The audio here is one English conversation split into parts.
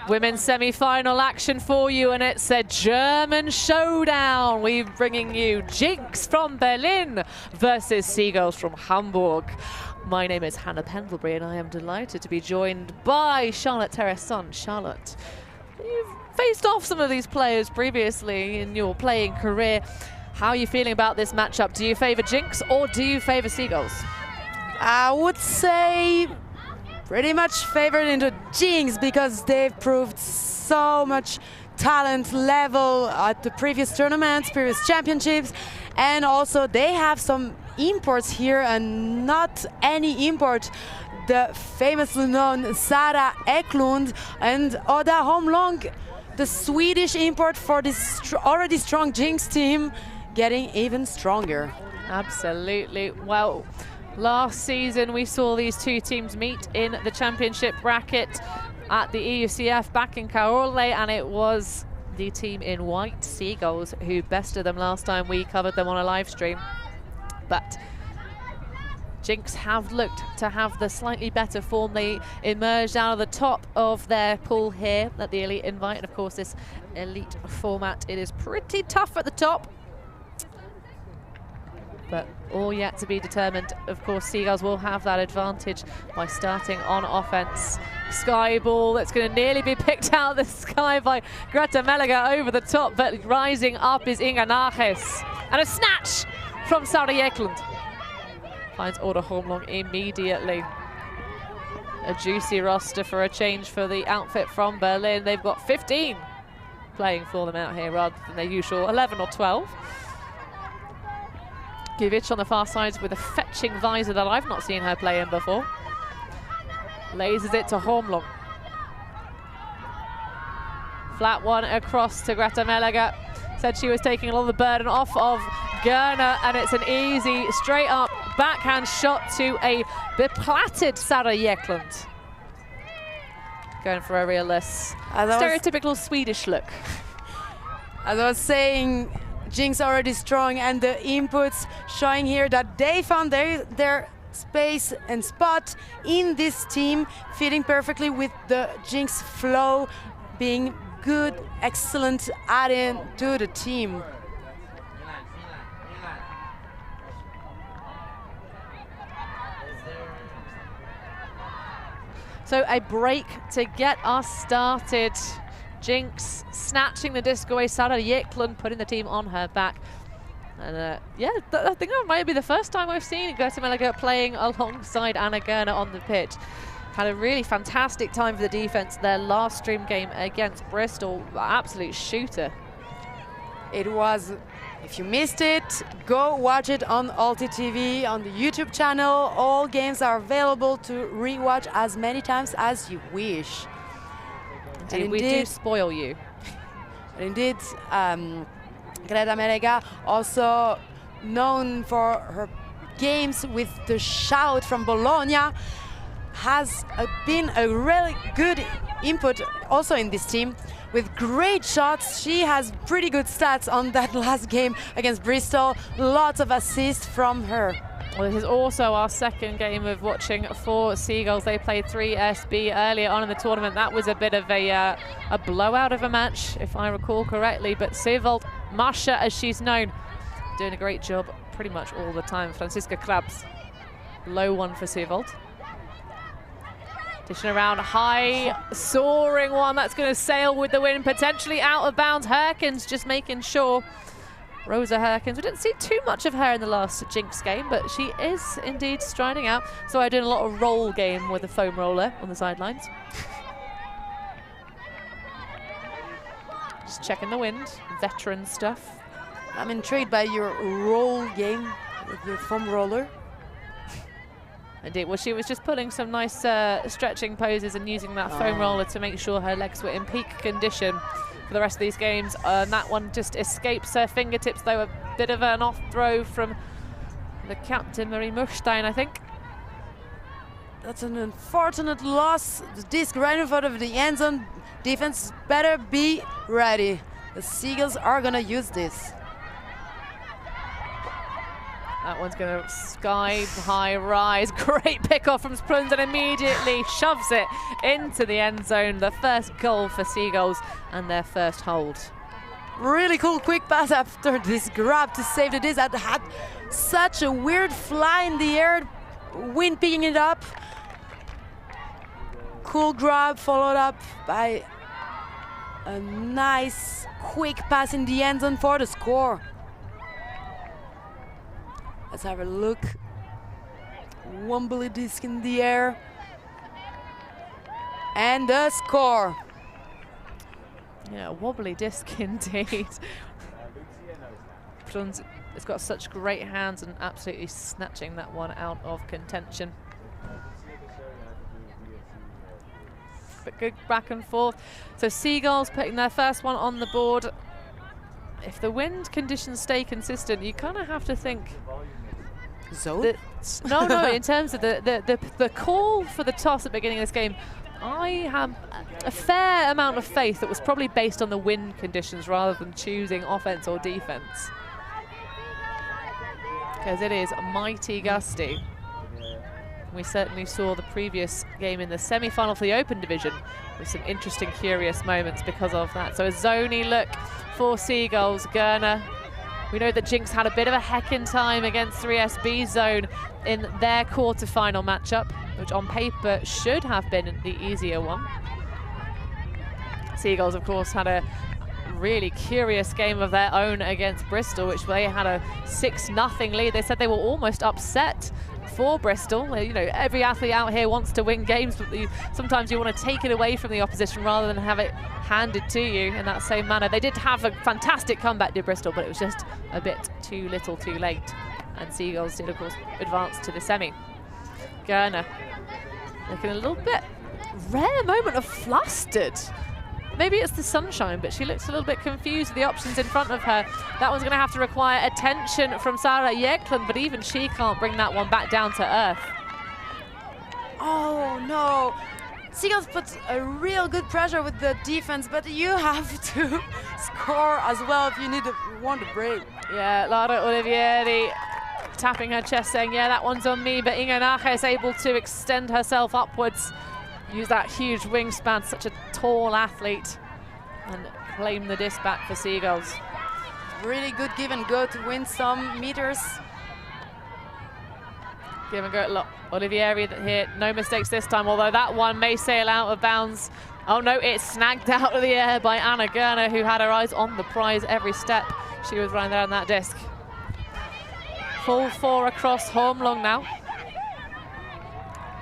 Women's semi-final action for you, and it's a German showdown. We're bringing you jinX from Berlin versus Seagulls from Hamburg. My name is Hannah Pendlebury, and I am delighted to be joined by Charlotte Terresson. Charlotte, you've faced off some of these players previously in your playing career. How are you feeling about this matchup? Do you favor jinX or do you favor Seagulls? I would say pretty much favored into jinX because they've proved so much talent level at the previous tournaments, previous championships, and also they have some imports here, and not any import. The famously known Sara Eklund and Oda Holmlund, the Swedish import for this already strong jinX team, getting even stronger. Absolutely. Well, last season we saw these two teams meet in the championship bracket at the EUCF back in Caorle, and it was the team in white, Seagulls, who bested them last time we covered them on a live stream. But jinX have looked to have the slightly better form. They emerged out of the top of their pool here at the Elite Invite, and of course this Elite format, it is pretty tough at the top, but all yet to be determined. Of course, Seagulls will have that advantage by starting on offense. Sky ball that's going to nearly be picked out of the sky by Greta Melliger over the top, but rising up is Inga Nages. And a snatch from Sara Eklund. Finds Oda Holmlund immediately. A juicy roster for a change for the outfit from Berlin. They've got 15 playing for them out here rather than their usual 11 or 12. Givic on the far side with a fetching visor that I've not seen her play in before. Lasers it to Holmlund. Flat one across to Greta Melliger. Said she was taking a lot of the burden off of Gerner, and it's an easy straight up backhand shot to a beplatted Sara Eklund. Going for a real stereotypical Swedish look. As I was saying, jinX already strong, and the inputs showing here that they found their space and spot in this team, fitting perfectly with the jinX flow, being good, excellent add-in to the team. So a break to get us started. jinX snatching the disc away, Sara Eklund putting the team on her back. And yeah, I think that might be the first time I've seen Greta Melliger playing alongside Anna Gerner on the pitch. Had a really fantastic time for the defense. Their last stream game against Bristol, absolute shooter. It was. If you missed it, go watch it on ULTI.TV on the YouTube channel. All games are available to rewatch as many times as you wish. Indeed, we do spoil you. Indeed, Greta Melliger, also known for her games with the shout from Bologna, has been a really good input also in this team with great shots. She has pretty good stats on that last game against Bristol. Lots of assists from her. Well, this is also our second game of watching for Seagulls. They played 3 SB earlier on in the tournament. That was a bit of a blowout of a match, if I recall correctly. But Sevold, Masha, as she's known, doing a great job pretty much all the time. Franziska Krabs, low one for Sevold. Dishing around high, soaring one that's going to sail with the wind, potentially out of bounds. Herkins just making sure. Rosa Herkins, we didn't see too much of her in the last jinX game, but she is indeed striding out. So I did a lot of roll game with a foam roller on the sidelines. Just checking the wind, veteran stuff. I'm intrigued by your roll game with your foam roller. Indeed, well, she was just pulling some nice stretching poses and using that foam roller to make sure her legs were in peak condition for the rest of these games. And that one just escapes her fingertips, though. A bit of an off throw from the captain, Marie Muchstein, I think. That's an unfortunate loss. The disc right in front of the end zone. Defense better be ready. The Seagulls are gonna use this. That one's going to sky high rise. Great pick off from Sprund and immediately shoves it into the end zone. The first goal for Seagulls and their first hold. Really cool quick pass after this grab to save the disc. That had such a weird fly in the air, wind picking it up. Cool grab followed up by a nice quick pass in the end zone for the score. Let's have a look. Wobbly disc in the air. And the score. Yeah, a wobbly disc indeed. It's got such great hands and absolutely snatching that one out of contention. But good back and forth. So Seagulls putting their first one on the board. If the wind conditions stay consistent, you kind of have to think. Zone? No, in terms of the call for the toss at the beginning of this game, I have a fair amount of faith that was probably based on the wind conditions rather than choosing offense or defense. Because it is mighty gusty. We certainly saw the previous game in the semi-final for the Open Division with some interesting, curious moments because of that. So a zoney look for Seagulls. Gerner. We know that jinX had a bit of a heckin' time against 3SB Zone in their quarter-final matchup, which on paper should have been the easier one. Seagulls, of course, had a really curious game of their own against Bristol, which they had a 6-0 lead. They said they were almost upset for Bristol. You know, every athlete out here wants to win games, but sometimes you want to take it away from the opposition rather than have it handed to you in that same manner. They did have a fantastic comeback, did Bristol, but it was just a bit too little too late. And Seagulls did, of course, advance to the semi. Gerner looking a little bit rare moment of flustered. Maybe it's the sunshine, but she looks a little bit confused with the options in front of her. That one's going to have to require attention from Sarah Jäklund, but even she can't bring that one back down to earth. Oh no! Seagulls puts a real good pressure with the defense, but you have to score as well if you want to break. Yeah, Lara Olivieri tapping her chest saying, yeah, that one's on me, but Inga Nache is able to extend herself upwards, use that huge wingspan, such a tall athlete, and claim the disc back for Seagulls. Really good give and go to win some meters. Give and go, Olivieri here, no mistakes this time, although that one may sail out of bounds. Oh no, it's snagged out of the air by Anna Gerner, who had her eyes on the prize every step she was running there on that disc. Full 4 across Holmlund now.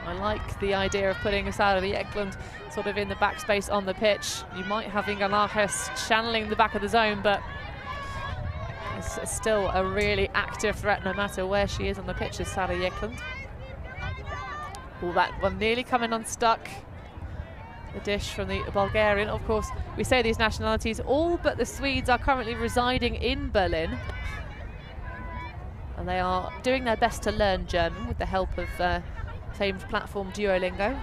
I like the idea of putting Sarah Jäklund sort of in the backspace on the pitch. You might have Inga Naches channeling the back of the zone, but it's still a really active threat no matter where she is on the pitch is Sarah Jäklund. Oh, that one nearly coming unstuck. The dish from the Bulgarian. Of course, we say these nationalities, all but the Swedes are currently residing in Berlin. And they are doing their best to learn German with the help of famed platform Duolingo.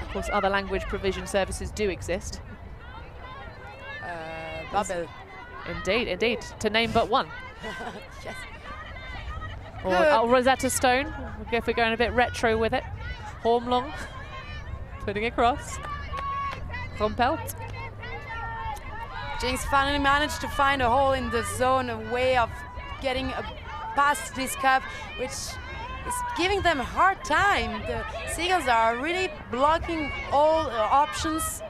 Of course, other language provision services do exist. Babel. Indeed, indeed. To name but one. Yes. Or Rosetta Stone, if we're going a bit retro with it. Holmlund, putting across. Rumpelt. jinX finally managed to find a hole in the zone, a way of getting past this cup, which is giving them a hard time. The Seagulls are really blocking all options.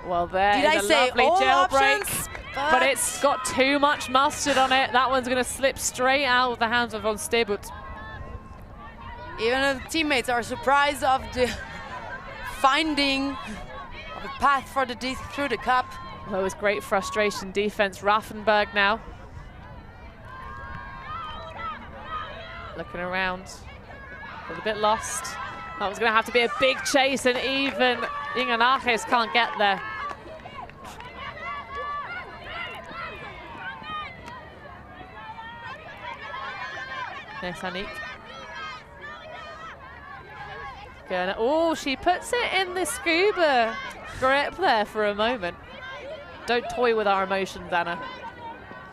Well, there is a lovely jailbreak, but it's got too much mustard on it. That one's going to slip straight out of the hands of von Stebut. Even the teammates are surprised of the finding of a path for the disc through the cup. Well, it was great frustration defense. Raffenberg now. Looking around, a little bit lost. That was going to have to be a big chase, and even Inga Naches can't get there. There's Anik. Oh, she puts it in the scuba grip there for a moment. Don't toy with our emotions, Anna.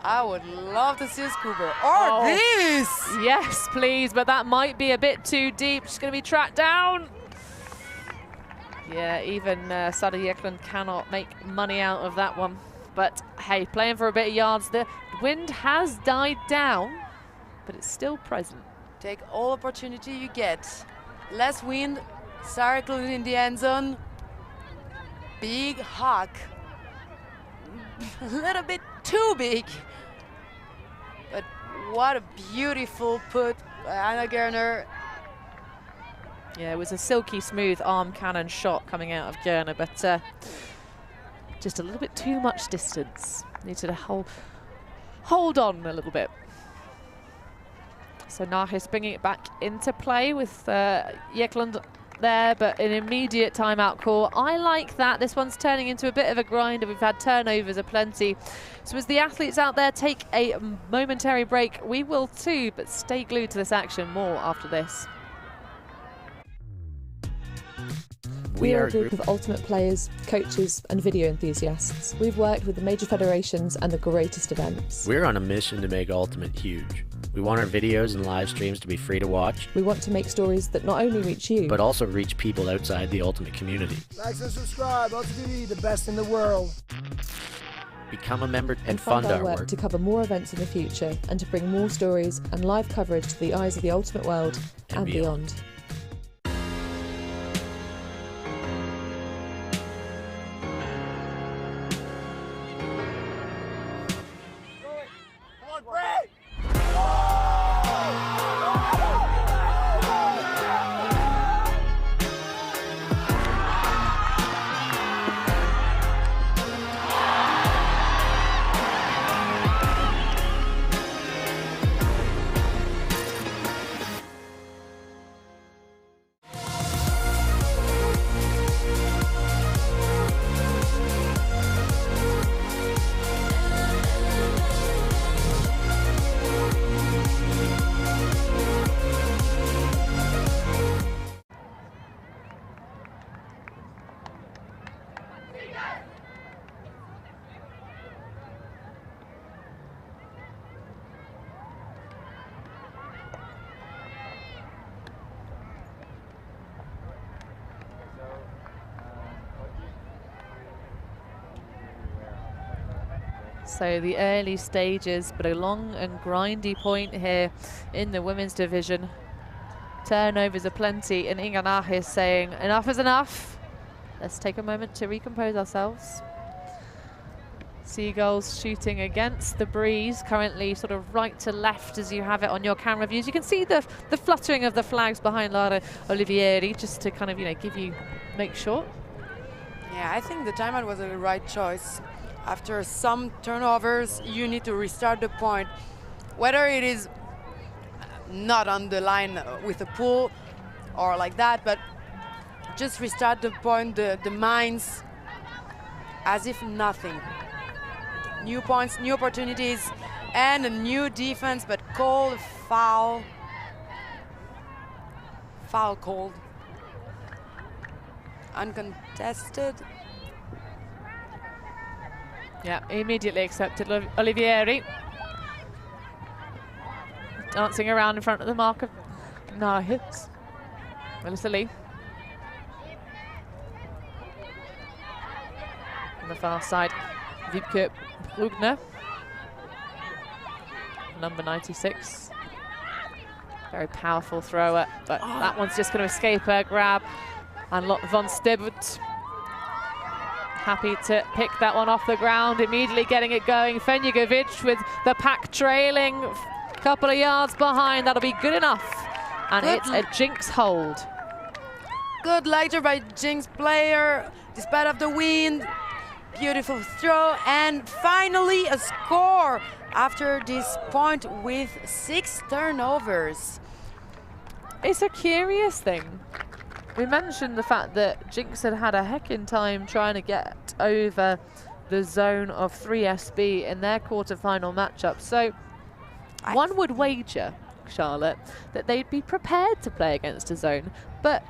I would love to see a scooper. Or this! Yes, please, but that might be a bit too deep. She's going to be tracked down. Yeah, even Sada Jekland cannot make money out of that one. But hey, playing for a bit of yards. The wind has died down, but it's still present. Take all opportunity you get. Less wind, circle in the end zone. Big hawk. A little bit too big. But what a beautiful put by Anna Gerner. Yeah, it was a silky smooth arm cannon shot coming out of Gerner, but just a little bit too much distance. Needed to hold on a little bit. So Nahis bringing it back into play with Jekland there, but an immediate timeout call. I like that. This one's turning into a bit of a grinder. We've had turnovers aplenty. So as the athletes out there take a momentary break, we will too, but stay glued to this action. More after this. We are a group of ultimate players, coaches and video enthusiasts. We've worked with the major federations and the greatest events. We're on a mission to make Ultimate huge. We want our videos and live streams to be free to watch. We want to make stories that not only reach you, but also reach people outside the Ultimate community. Like and subscribe, ULTI.TV, the best in the world. Become a member and fund our work to cover more events in the future and to bring more stories and live coverage to the eyes of the Ultimate world and beyond. So the early stages, but a long and grindy point here in the women's division. Turnovers aplenty, and Inga Nahis saying enough is enough. Let's take a moment to recompose ourselves. Seagulls shooting against the breeze, currently sort of right to left as you have it on your camera views. You can see the fluttering of the flags behind Lara Olivieri, just to kind of, make sure. Yeah, I think the timeout was the right choice. After some turnovers, you need to restart the point. Whether it is not on the line with a pull or like that, but just restart the point, the mines, as if nothing. New points, new opportunities, and a new defense, but called foul. Foul called. Uncontested. Yeah, immediately accepted. Olivieri dancing around in front of the mark of Nahis. Melissa Lee. On the far side, Wiebke Brugner, number 96. Very powerful thrower, but that one's just going to escape her grab. And Lotte von Stibut happy to pick that one off the ground, immediately getting it going. Fenjugovic with the pack trailing a couple of yards behind. That'll be good enough. And it's a jinX hold. Good later by jinX player, despite of the wind. Beautiful throw, and finally a score after this point with 6 turnovers. It's a curious thing. We mentioned the fact that jinX had a heckin' time trying to get over the zone of 3SB in their quarterfinal matchup. So one would wager, Charlotte, that they'd be prepared to play against a zone, but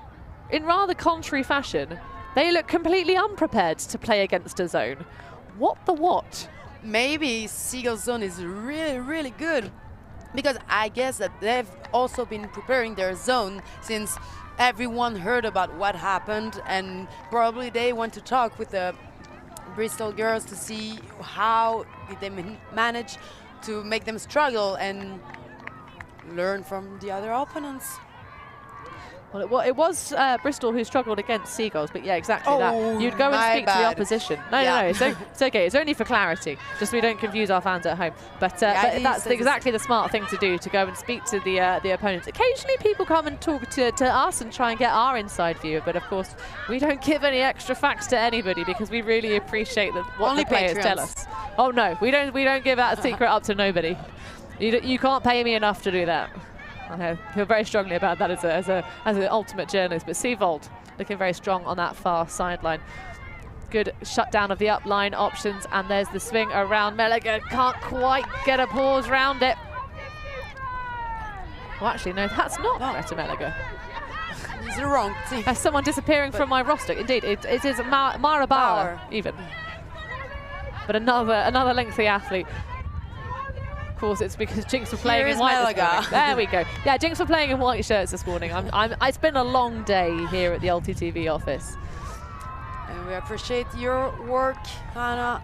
in rather contrary fashion, they look completely unprepared to play against a zone. What the what? maybe Seagulls zone is really, really good, because I guess that they've also been preparing their zone since everyone heard about what happened, and probably they want to talk with the Bristol girls to see how did they manage to make them struggle and learn from the other opponents. Well, it was Bristol who struggled against Seagulls, but yeah, exactly that. You'd go and my speak to the bad. opposition. No, Yeah. no, it's okay. It's only for clarity, just so we don't confuse our fans at home. But that's exactly the smart thing to do, to go and speak to the opponents. Occasionally people come and talk to us and try and get our inside view, but of course we don't give any extra facts to anybody because we really appreciate what Only the players Patreons. tell us. Oh no, we don't give out a secret up to nobody. You can't pay me enough to do that. I feel very strongly about that as an ultimate journalist. But Seawold looking very strong on that far sideline. Good shutdown of the upline options, and there's the swing around. Meliger can't quite get a pause round it. Well, actually, no, that's not Greta Meliger. It's the wrong team. There's someone disappearing from my roster. Indeed, it is Mara Bauer, even. But another lengthy athlete. Of course, it's because jinX were playing in white this morning. There we go. Yeah, jinX were playing in white shirts this morning. It's been a long day here at the ULTI.TV office. And we appreciate your work, Hannah.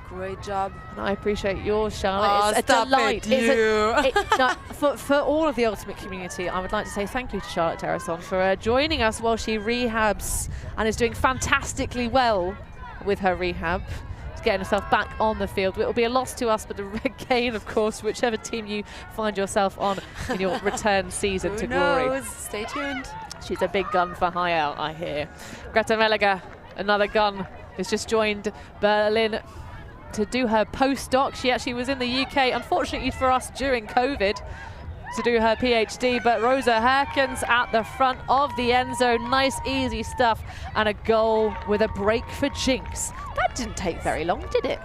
Great job. And I appreciate yours, Charlotte. Oh, it's a stop delight. it, For all of the Ultimate community, I would like to say thank you to Charlotte Terrason for joining us while she rehabs and is doing fantastically well with her rehab. Getting herself back on the field. It will be a loss to us, but a gain, of course, whichever team you find yourself on in your return season to glory. Stay tuned. She's a big gun for high out, I hear. Greta Meliger, another gun, has just joined Berlin to do her postdoc. She actually was in the UK, unfortunately for us, during COVID, to do her PhD, but Rosa Herkens at the front of the end zone. Nice, easy stuff, and a goal with a break for jinX. That didn't take very long, did it?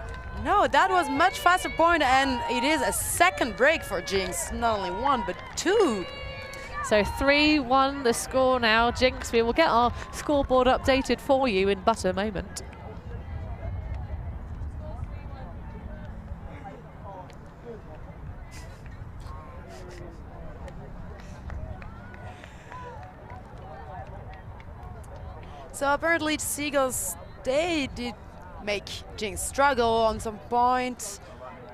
No, that was much faster point, and it is a second break for jinX. Not only one, but two. So 3-1 the score now. jinX, we will get our scoreboard updated for you in but a moment. So apparently Seagulls, they did make jinX struggle on some point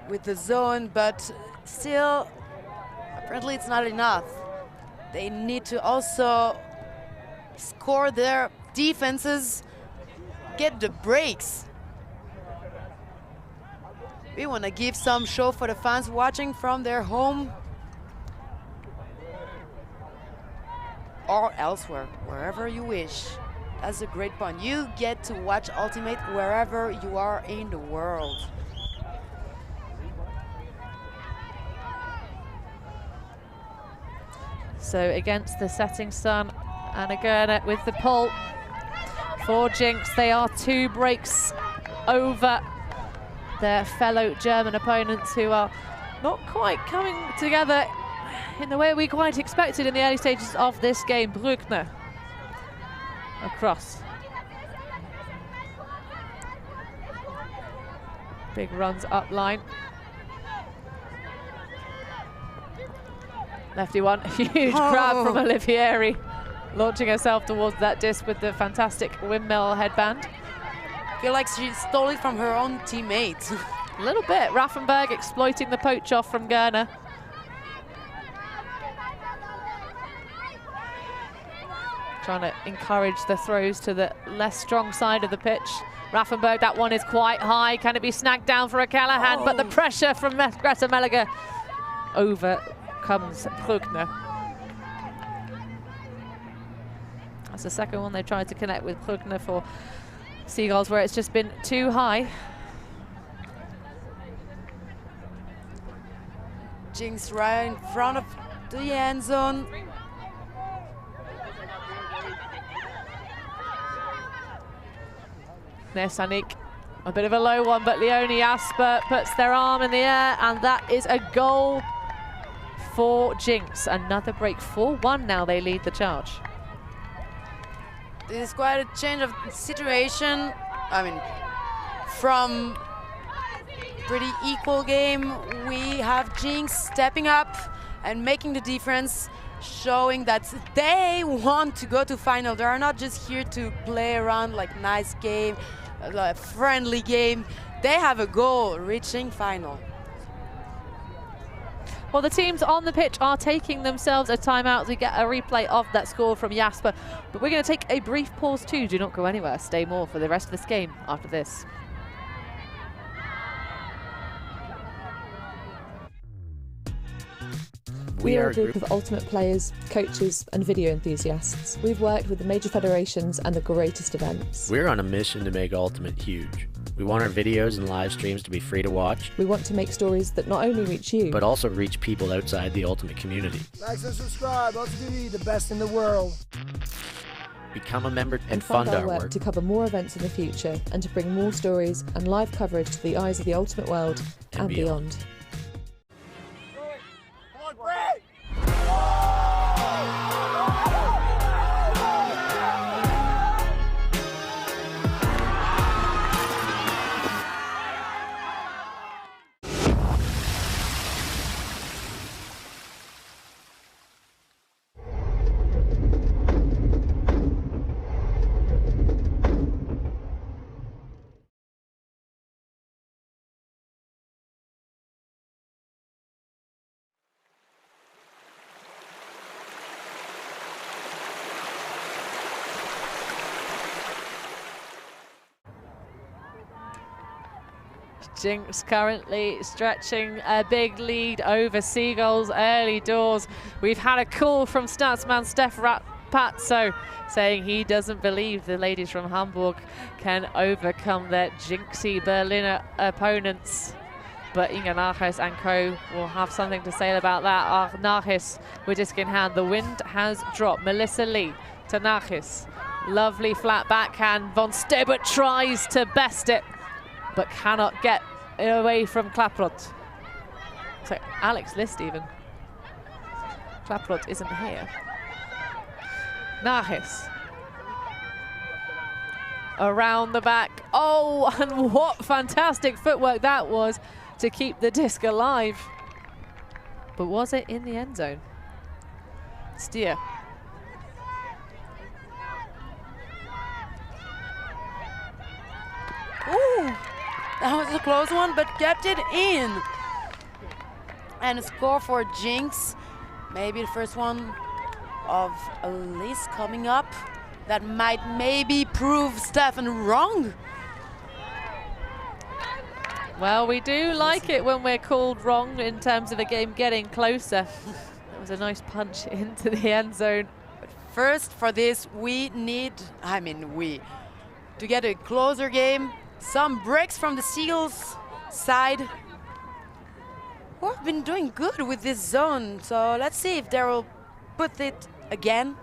with the zone, but still, apparently it's not enough. They need to also score their defenses, get the breaks. We want to give some show for the fans watching from their home or elsewhere, wherever you wish. That's a great point. You get to watch Ultimate wherever you are in the world. So against the setting sun, Anna Gerner with the pull for jinX. They are 2 breaks over their fellow German opponents, who are not quite coming together in the way we quite expected in the early stages of this game. Bruckner across. Big runs up line. Lefty one, huge grab from Olivieri, launching herself towards that disc with the fantastic windmill headband. I feel like she stole it from her own teammate. A little bit. Raffenberg exploiting the poach off from Gerner. Trying to encourage the throws to the less strong side of the pitch. Raffenberg, that one is quite high. Can it be snagged down for a Callahan? But the pressure from Greta Meliger overcomes Bruckner. That's the second one they tried to connect with Bruckner for Seagulls, where it's just been too high. jinX right in front of the end zone. Sanik, a bit of a low one, but Leonie Asper puts their arm in the air, and that is a goal for jinX. Another break, 4-1 now they lead the charge. This is quite a change of situation. I mean, from pretty equal game. We have jinX stepping up and making the difference, showing that they want to go to final. They are not just here to play around like nice game, a friendly game. They have a goal, reaching final. Well, the teams on the pitch are taking themselves a timeout to get a replay of that score from Jasper. But we're going to take a brief pause too. Do not go anywhere. Stay more for the rest of this game after this. We are a group of ultimate players, coaches and video enthusiasts. We've worked with the major federations and the greatest events. We're on a mission to make Ultimate huge. We want our videos and live streams to be free to watch, We want to make stories that not only reach you, but also reach people outside the Ultimate community. Like and subscribe, ULTI.TV, the best in the world. Become a member and fund fund our our work work. to cover more events in the future and to bring more stories and live coverage to the eyes of the ultimate world And and beyond. beyond. jinX currently stretching a big lead over Seagulls early doors. We've had a call from Statsman Steph Patso saying he doesn't believe the ladies from Hamburg can overcome their jinxy Berliner opponents. But Inga Naches and co will have something to say about that. Naches with disc in hand. The wind has dropped. Melissa Lee to Naches. Lovely flat backhand. Von Stebert tries to best it, but cannot get it away from Klaprot. So Alex List even. Klaprot isn't here. Naches. Around the back. Oh, and what fantastic footwork that was to keep the disc alive. But was it in the end zone? Steer. Ooh, that was a close one, but kept it in. And a score for jinX. Maybe the first one of a list coming up that might maybe prove Stefan wrong. Well, we do like it when we're called wrong in terms of a game getting closer. That was a nice punch into the end zone. First, for this, we need, to get a closer game, some breaks from the Seagulls side. Who have been doing good with this zone, so let's see if they will put it again.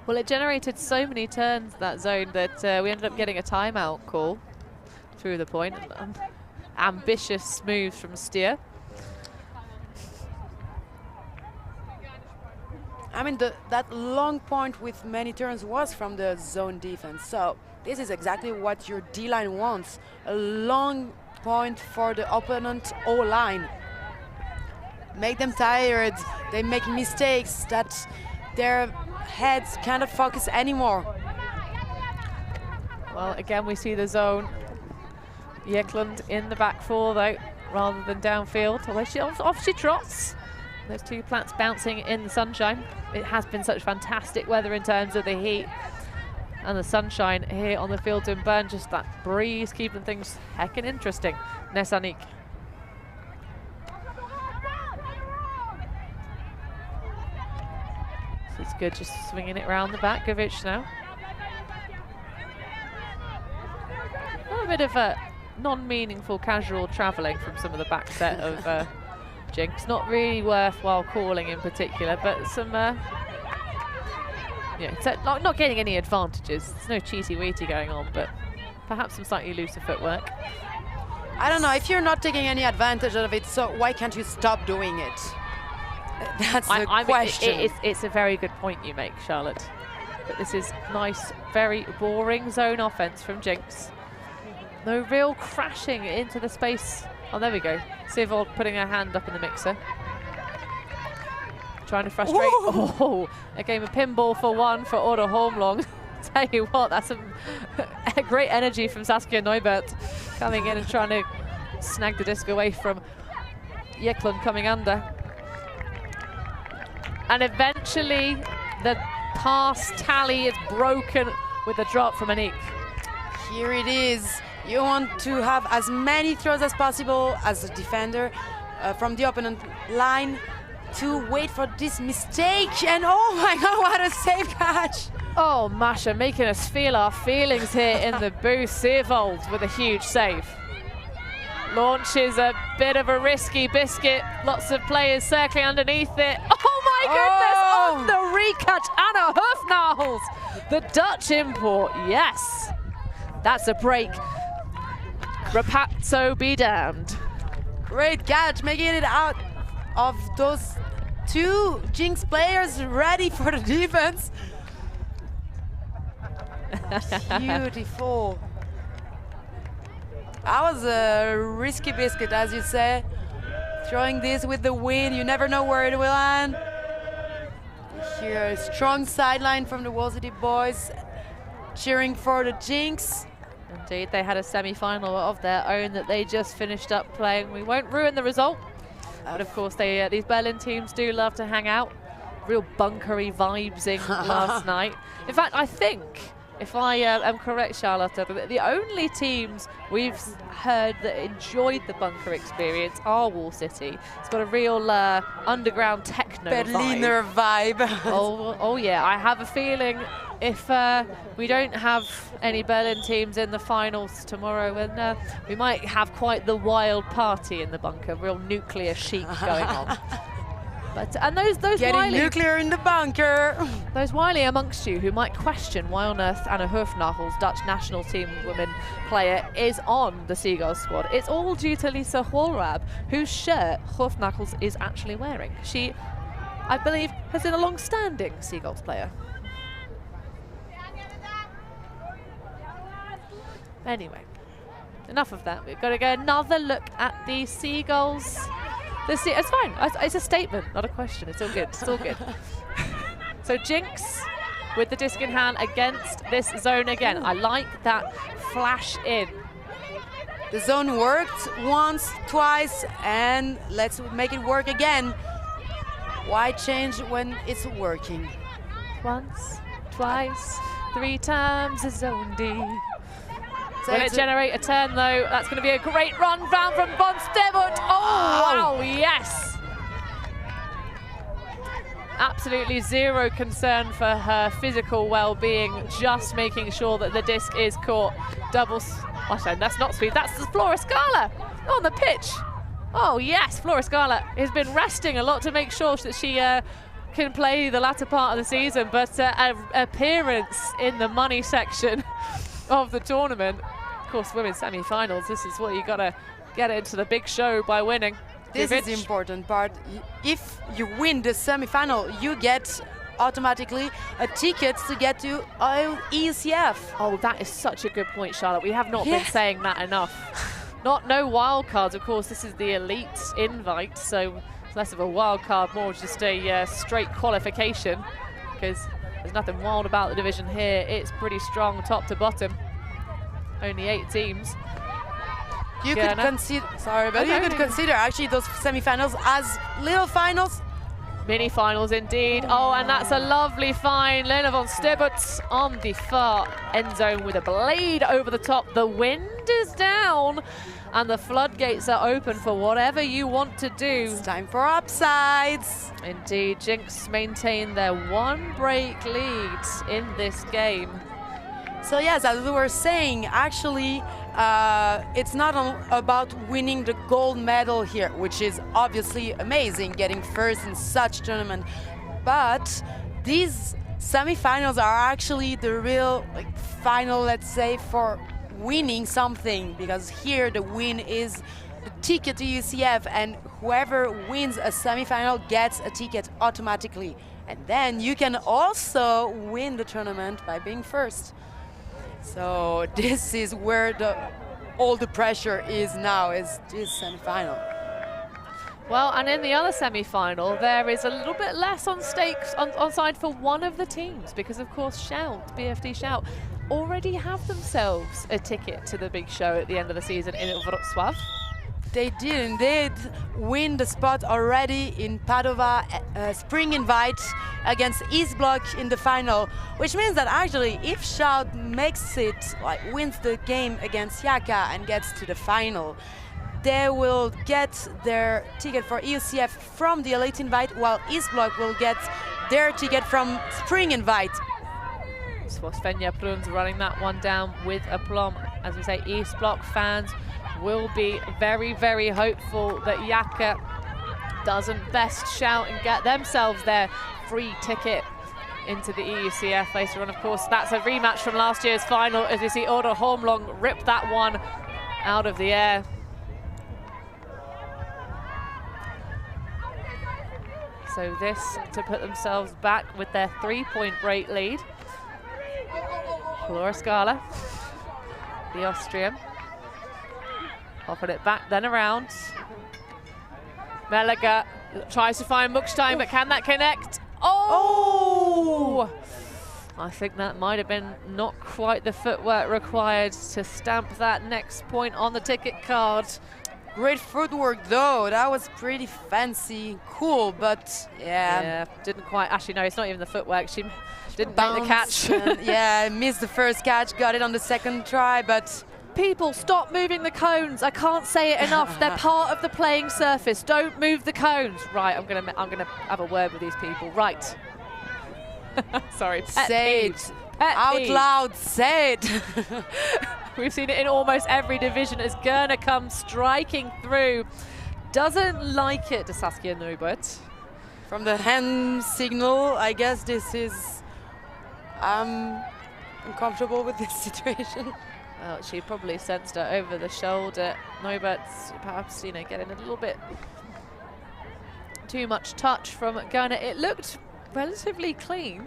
Well, it generated so many turns, that zone, that we ended up getting a timeout call through the point. Ambitious moves from Steer. I mean, that long point with many turns was from the zone defense. So this is exactly what your D-line wants. A long point for the opponent O-line. Make them tired. They make mistakes that their heads cannot focus anymore. Well, again, we see the zone. Jeklund in the back four, though, rather than downfield. Although off she trots. Those two plants bouncing in the sunshine. It has been such fantastic weather in terms of the heat and the sunshine here on the field in Bern. Just that breeze keeping things heckin' interesting. Nesanik. So it's good, just swinging it around the back. Govic now. A bit of a non-meaningful casual travelling from some of the back set of jinX. Not really worthwhile calling in particular, but some, so not getting any advantages. There's no cheaty-weety going on, but perhaps some slightly looser footwork. I don't know, if you're not taking any advantage of it, so why can't you stop doing it? That's the question. It's a very good point you make, Charlotte. But this is nice, very boring zone offense from jinX. No real crashing into the space. Oh, there we go. Seagulls putting her hand up in the mixer. Trying to frustrate. Whoa. Oh, a game of pinball for one for Order Holmlong. Tell you what, that's some great energy from Saskia Neubert coming in and trying to snag the disc away from Jeklund coming under. And eventually the pass tally is broken with a drop from Anique. Here it is. You want to have as many throws as possible as a defender from the opponent line to wait for this mistake. And oh my God, what a safe catch. Oh, Masha making us feel our feelings here in the booth. Seevold with a huge save. Launches a bit of a risky biscuit. Lots of players circling underneath it. Oh my goodness, on the recatch, Anna Hufnagels, the Dutch import, yes. That's a break. Rapazzo be damned. Great catch, making it out of those two jinX players ready for the defense. Beautiful. That was a risky biscuit, as you say. Throwing this with the wind, you never know where it will land. Here, a strong sideline from the ULTI boys, cheering for the jinX. Indeed, they had a semi-final of their own that they just finished up playing. We won't ruin the result, but of course these Berlin teams do love to hang out. Real bunkery vibesing last night. In fact, I think, if I am correct, Charlotte, the only teams we've heard that enjoyed the bunker experience are Wall City. It's got a real underground techno Berliner vibe. oh yeah, I have a feeling if we don't have any Berlin teams in the finals tomorrow, then we might have quite the wild party in the bunker, real nuclear chic going on. But, and those Getting wily, nuclear in the bunker. those wily amongst you who might question why on earth Anna Hufnagels, Dutch national team women player, is on the Seagulls squad. It's all due to Lisa Hallrab, whose shirt Hufnagels is actually wearing. She, I believe, has been a long-standing Seagulls player. Anyway, enough of that. We've got to go another look at the Seagulls. It's fine. It's a statement, not a question. It's all good. It's all good. So jinX with the disc in hand against this zone again. I like that flash in. The zone worked once, twice, and let's make it work again. Why change when it's working? Once, twice, 3 times the zone D. So Will it generate a turn though? That's going to be a great run round from von Stebut. Oh, wow, yes. Absolutely zero concern for her physical well-being, just making sure that the disc is caught. That's not speed, that's the Flora Scala on the pitch. Oh yes, Flora Scala has been resting a lot to make sure that she can play the latter part of the season, but an appearance in the money section of the tournament. Of course, women's semi-finals, this is what you got to get into the big show by winning. This is the important part. If you win the semi-final, you get automatically a ticket to get to EUCF. Oh, that is such a good point, Charlotte. We have not been saying that enough. No wild cards, of course. This is the elite invite, so it's less of a wild card, more just a straight qualification, because there's nothing wild about the division here. It's pretty strong top to bottom. Only 8 teams. You could consider, you could consider actually those semi-finals as little finals. Mini finals indeed. Oh, and that's a lovely find. Lena von Stebut on the far end zone with a blade over the top. The wind is down and the floodgates are open for whatever you want to do. It's time for upsides. Indeed, jinX maintain their 1 break lead in this game. So yes, as we were saying, actually, it's not about winning the gold medal here, which is obviously amazing, getting first in such tournament. But these semi-finals are actually the real final, let's say, for winning something, because here the win is the ticket to UCF, and whoever wins a semi-final gets a ticket automatically. And then you can also win the tournament by being first. So this is where the all the pressure is now is this semi-final. Well, and in the other semi-final, there is a little bit less on stakes on side for one of the teams, because of course Shout, BFD Shout, already have themselves a ticket to the big show at the end of the season in Wrocław. They did win the spot already in Padova spring invite against East Block in the final, which means that actually if Shout makes it, like wins the game against Jaka and gets to the final, they will get their ticket for EUCF from the Elite Invite, while East Block will get their ticket from Spring Invite. So Svenja Bruns running that one down with aplomb. As we say, East Block fans will be very, very hopeful that Jaka doesn't best Shout and get themselves their free ticket into the EUCF later on. Of course, that's a rematch from last year's final, as we see Oda Holmlong rip that one out of the air. So this to put themselves back with their 3-point break lead. Laura Scala, the Austrian, offered it back, then around. Meliger tries to find Muckstein, but can that connect? Oh! I think that might have been not quite the footwork required to stamp that next point on the ticket card. Great footwork though, that was pretty fancy, cool, but yeah. Didn't quite, actually no, it's not even the footwork, she didn't make the catch. Yeah, missed the first catch, got it on the second try, but... People, stop moving the cones. I can't say it enough. They're part of the playing surface. Don't move the cones. Right, I'm gonna have a word with these people. Right. Sorry. Say it out loud. Say it. We've seen it in almost every division as Gerner comes striking through. Doesn't like it to Saskia Neubert. From the hand signal, I guess this is uncomfortable with this situation. Well, she probably sensed her over the shoulder. Neubert's perhaps, getting a little bit too much touch from Gerner. It looked relatively clean.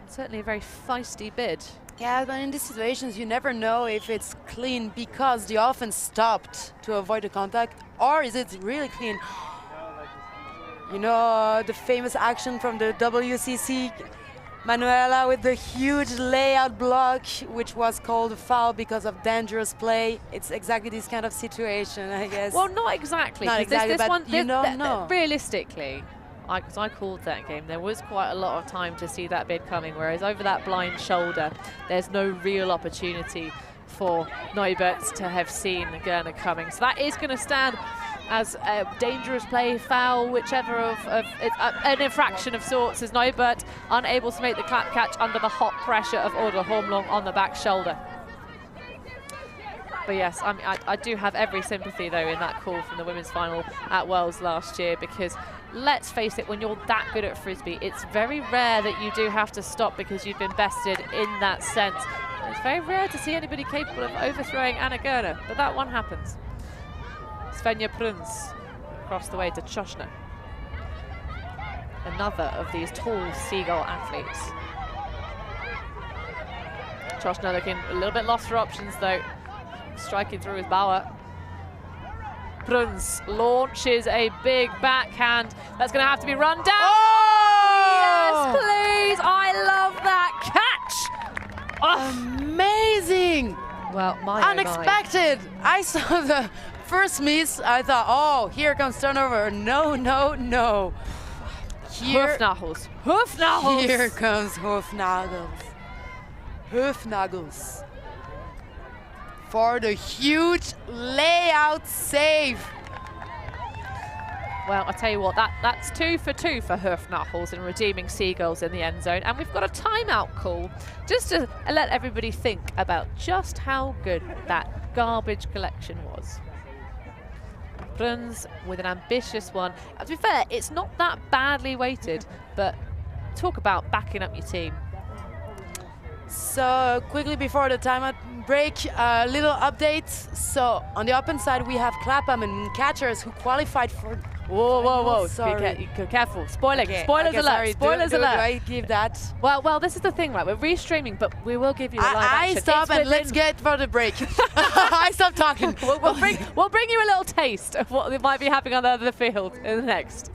Certainly a very feisty bid. Yeah, but in these situations, you never know if it's clean because the offense stopped to avoid the contact, or is it really clean? You know, the famous action from the WCC, Manuela with the huge layout block, which was called a foul because of dangerous play. It's exactly this kind of situation, I guess. Well, not exactly. Not exactly, this but one, you don't know. Realistically, because I called that game, there was quite a lot of time to see that bid coming, whereas over that blind shoulder, there's no real opportunity for Neubert to have seen Gerner coming. So that is going to stand as a dangerous play, foul, whichever of an infraction of sorts, as Neubert unable to make the catch under the hot pressure of Oda Holmlong on the back shoulder. But yes, I do have every sympathy though in that call from the women's final at Worlds last year, because let's face it, when you're that good at Frisbee, it's very rare that you do have to stop because you've been bested in that sense. It's very rare to see anybody capable of overthrowing Anna Gerner, but that one happens. Svenja Bruns across the way to Choshna. Another of these tall Seagull athletes. Choshna looking a little bit lost for options though. Striking through with Bauer. Bruns launches a big backhand. That's going to have to be run down. Oh! Yes, please. I love that catch. Oh. Amazing. Well, unexpected. I saw the first miss. I thought, oh, here comes turnover. No, no, no. Hoofnagels. Hoofnagels. Here comes Hoofnagels. Hoofnagels. For the huge layout save. Well, I tell you what, that's 2 for 2 for Hoofnagels in redeeming Seagulls in the end zone. And we've got a timeout call just to let everybody think about just how good that garbage collection was. Bruns with an ambitious one. To be fair, it's not that badly weighted, but talk about backing up your team. So quickly before the timeout break, a little update. So on the open side, we have Clapham and Catchers who qualified for Whoa, whoa, whoa. Sorry. Be careful. Spoiling. Okay, Spoilers okay, alert. sorry. Spoilers do alert. I give that? Well, this is the thing, right? We're restreaming, but we will give you a live I action. stop It's and within- let's get for the break. I stop talking. we'll bring you a little taste of what might be happening on the other field in the next.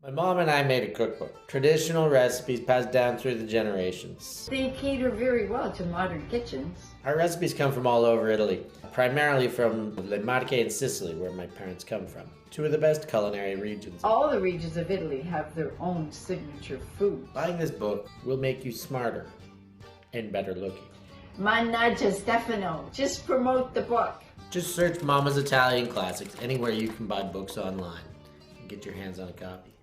My mom and I made a cookbook. Traditional recipes passed down through the generations. They cater very well to modern kitchens. Our recipes come from all over Italy, primarily from Le Marche in Sicily, where my parents come from. Two of the best culinary regions. All the regions of Italy have their own signature food. Buying this book will make you smarter and better looking. Mannaggia Stefano, just promote the book. Just search Mama's Italian Classics anywhere you can buy books online and get your hands on a copy.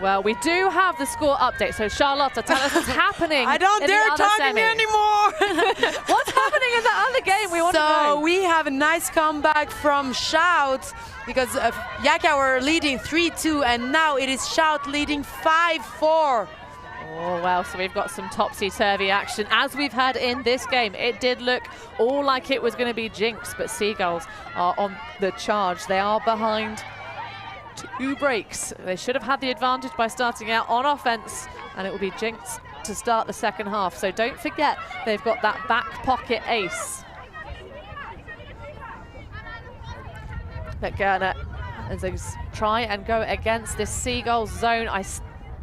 Well, we do have the score update. So, Charlotta, tell us what's happening. I don't in dare the other talk semi. anymore. What's happening in the other game? We want to know. So we have a nice comeback from Shout because Yaka were leading 3-2 and now it is Shout leading 5-4. Oh, well, so we've got some topsy-turvy action. As we've had in this game, it did look all like it was going to be jinX, but Seagulls are on the charge. They are behind 2 breaks. They should have had the advantage by starting out on offense, and it will be jinX to start the second half. So don't forget, they've got that back pocket ace. But Gerner, as they try and go against this Seagulls zone, I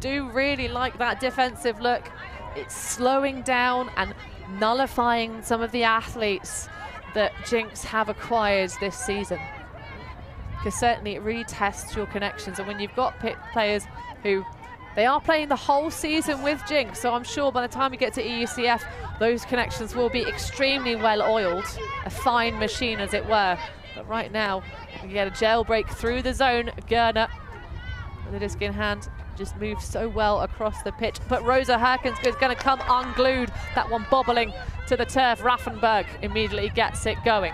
do really like that defensive look. It's slowing down and nullifying some of the athletes that jinX have acquired this season. Because certainly it really tests your connections, and when you've got players who they are playing the whole season with jinX, so I'm sure by the time we get to EUCF, those connections will be extremely well oiled, a fine machine as it were. But right now, we get a jailbreak through the zone. Gerner, with the disc in hand, just moves so well across the pitch. But Rosa Herkens is going to come unglued. That one bobbling to the turf. Raffenberg immediately gets it going.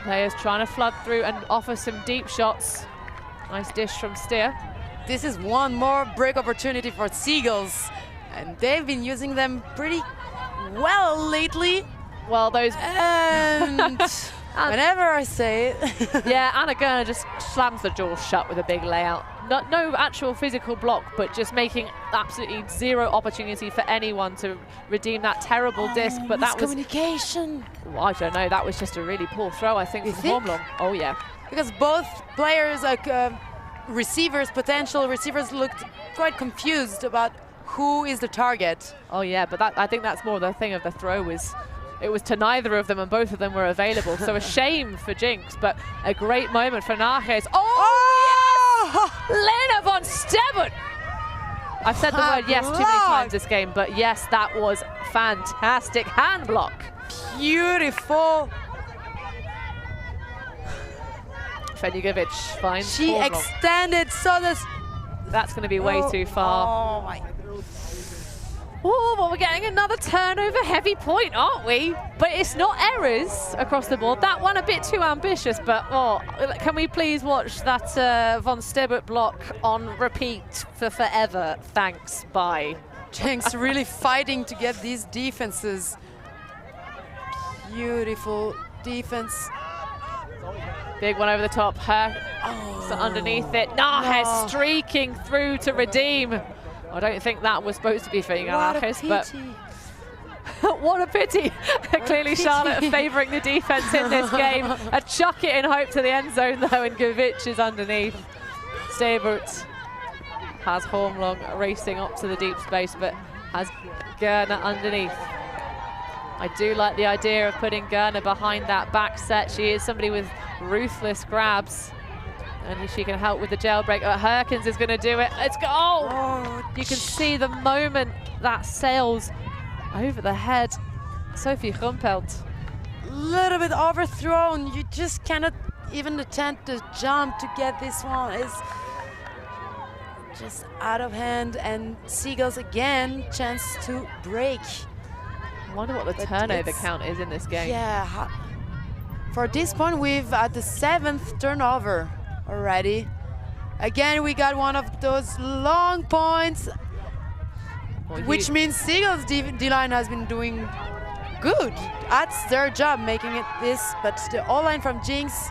Players trying to flood through and offer some deep shots. Nice dish from Steer. This is one more break opportunity for Seagulls, and they've been using them pretty well lately. Well, those... And whenever I say it... Yeah, Anna Gerner just slams the jaw shut with a big layout. No actual physical block, but just making absolutely zero opportunity for anyone to redeem that terrible disc. But that was... communication. Well, I don't know, that was just a really poor throw, I think, from Hormlong. Oh, yeah. Because both players, like receivers, potential receivers, looked quite confused about who is the target. Oh, yeah, but I think that's more the thing of the throw was... It was to neither of them, and both of them were available. So a shame for jinX, but a great moment for Nages. Oh, yes! Lena von Steben! I've said the word yes too many times this game, but yes, that was fantastic hand block. Beautiful. Fenjugovic finds She Hormlong. extended, so That's going to be way too far. Oh my. Oh, well, we're getting another turnover heavy point, aren't we? But it's not errors across the board. That one a bit too ambitious, but oh, can we please watch that von Stebert block on repeat for forever? Thanks, bye. jinX really fighting to get these defenses. Beautiful defense. Big one over the top. So underneath it. Nages streaking through to redeem. I don't think that was supposed to be for Nages, but what a pity. Clearly pity. Charlotte favouring the defence in this game. A chuck it in hope to the end zone though, and Govic is underneath. Stebert has Hormlong racing up to the deep space, but has Gerner underneath. I do like the idea of putting Gerner behind that back set. She is somebody with ruthless grabs, and she can help with the jailbreak. Herkens is going to do it. Let's go! Oh, you can see the moment that sails over the head. Sophie Rumpelt. little bit overthrown. You just cannot even attempt to jump to get this one. It's just out of hand, and Seagulls again, chance to break. I wonder what the turnover count is in this game. Yeah, for this point, we've at the 7th turnover already. Again, we got one of those long points, which means Seagulls D-line has been doing good. That's their job, making it this, but the O-line from jinX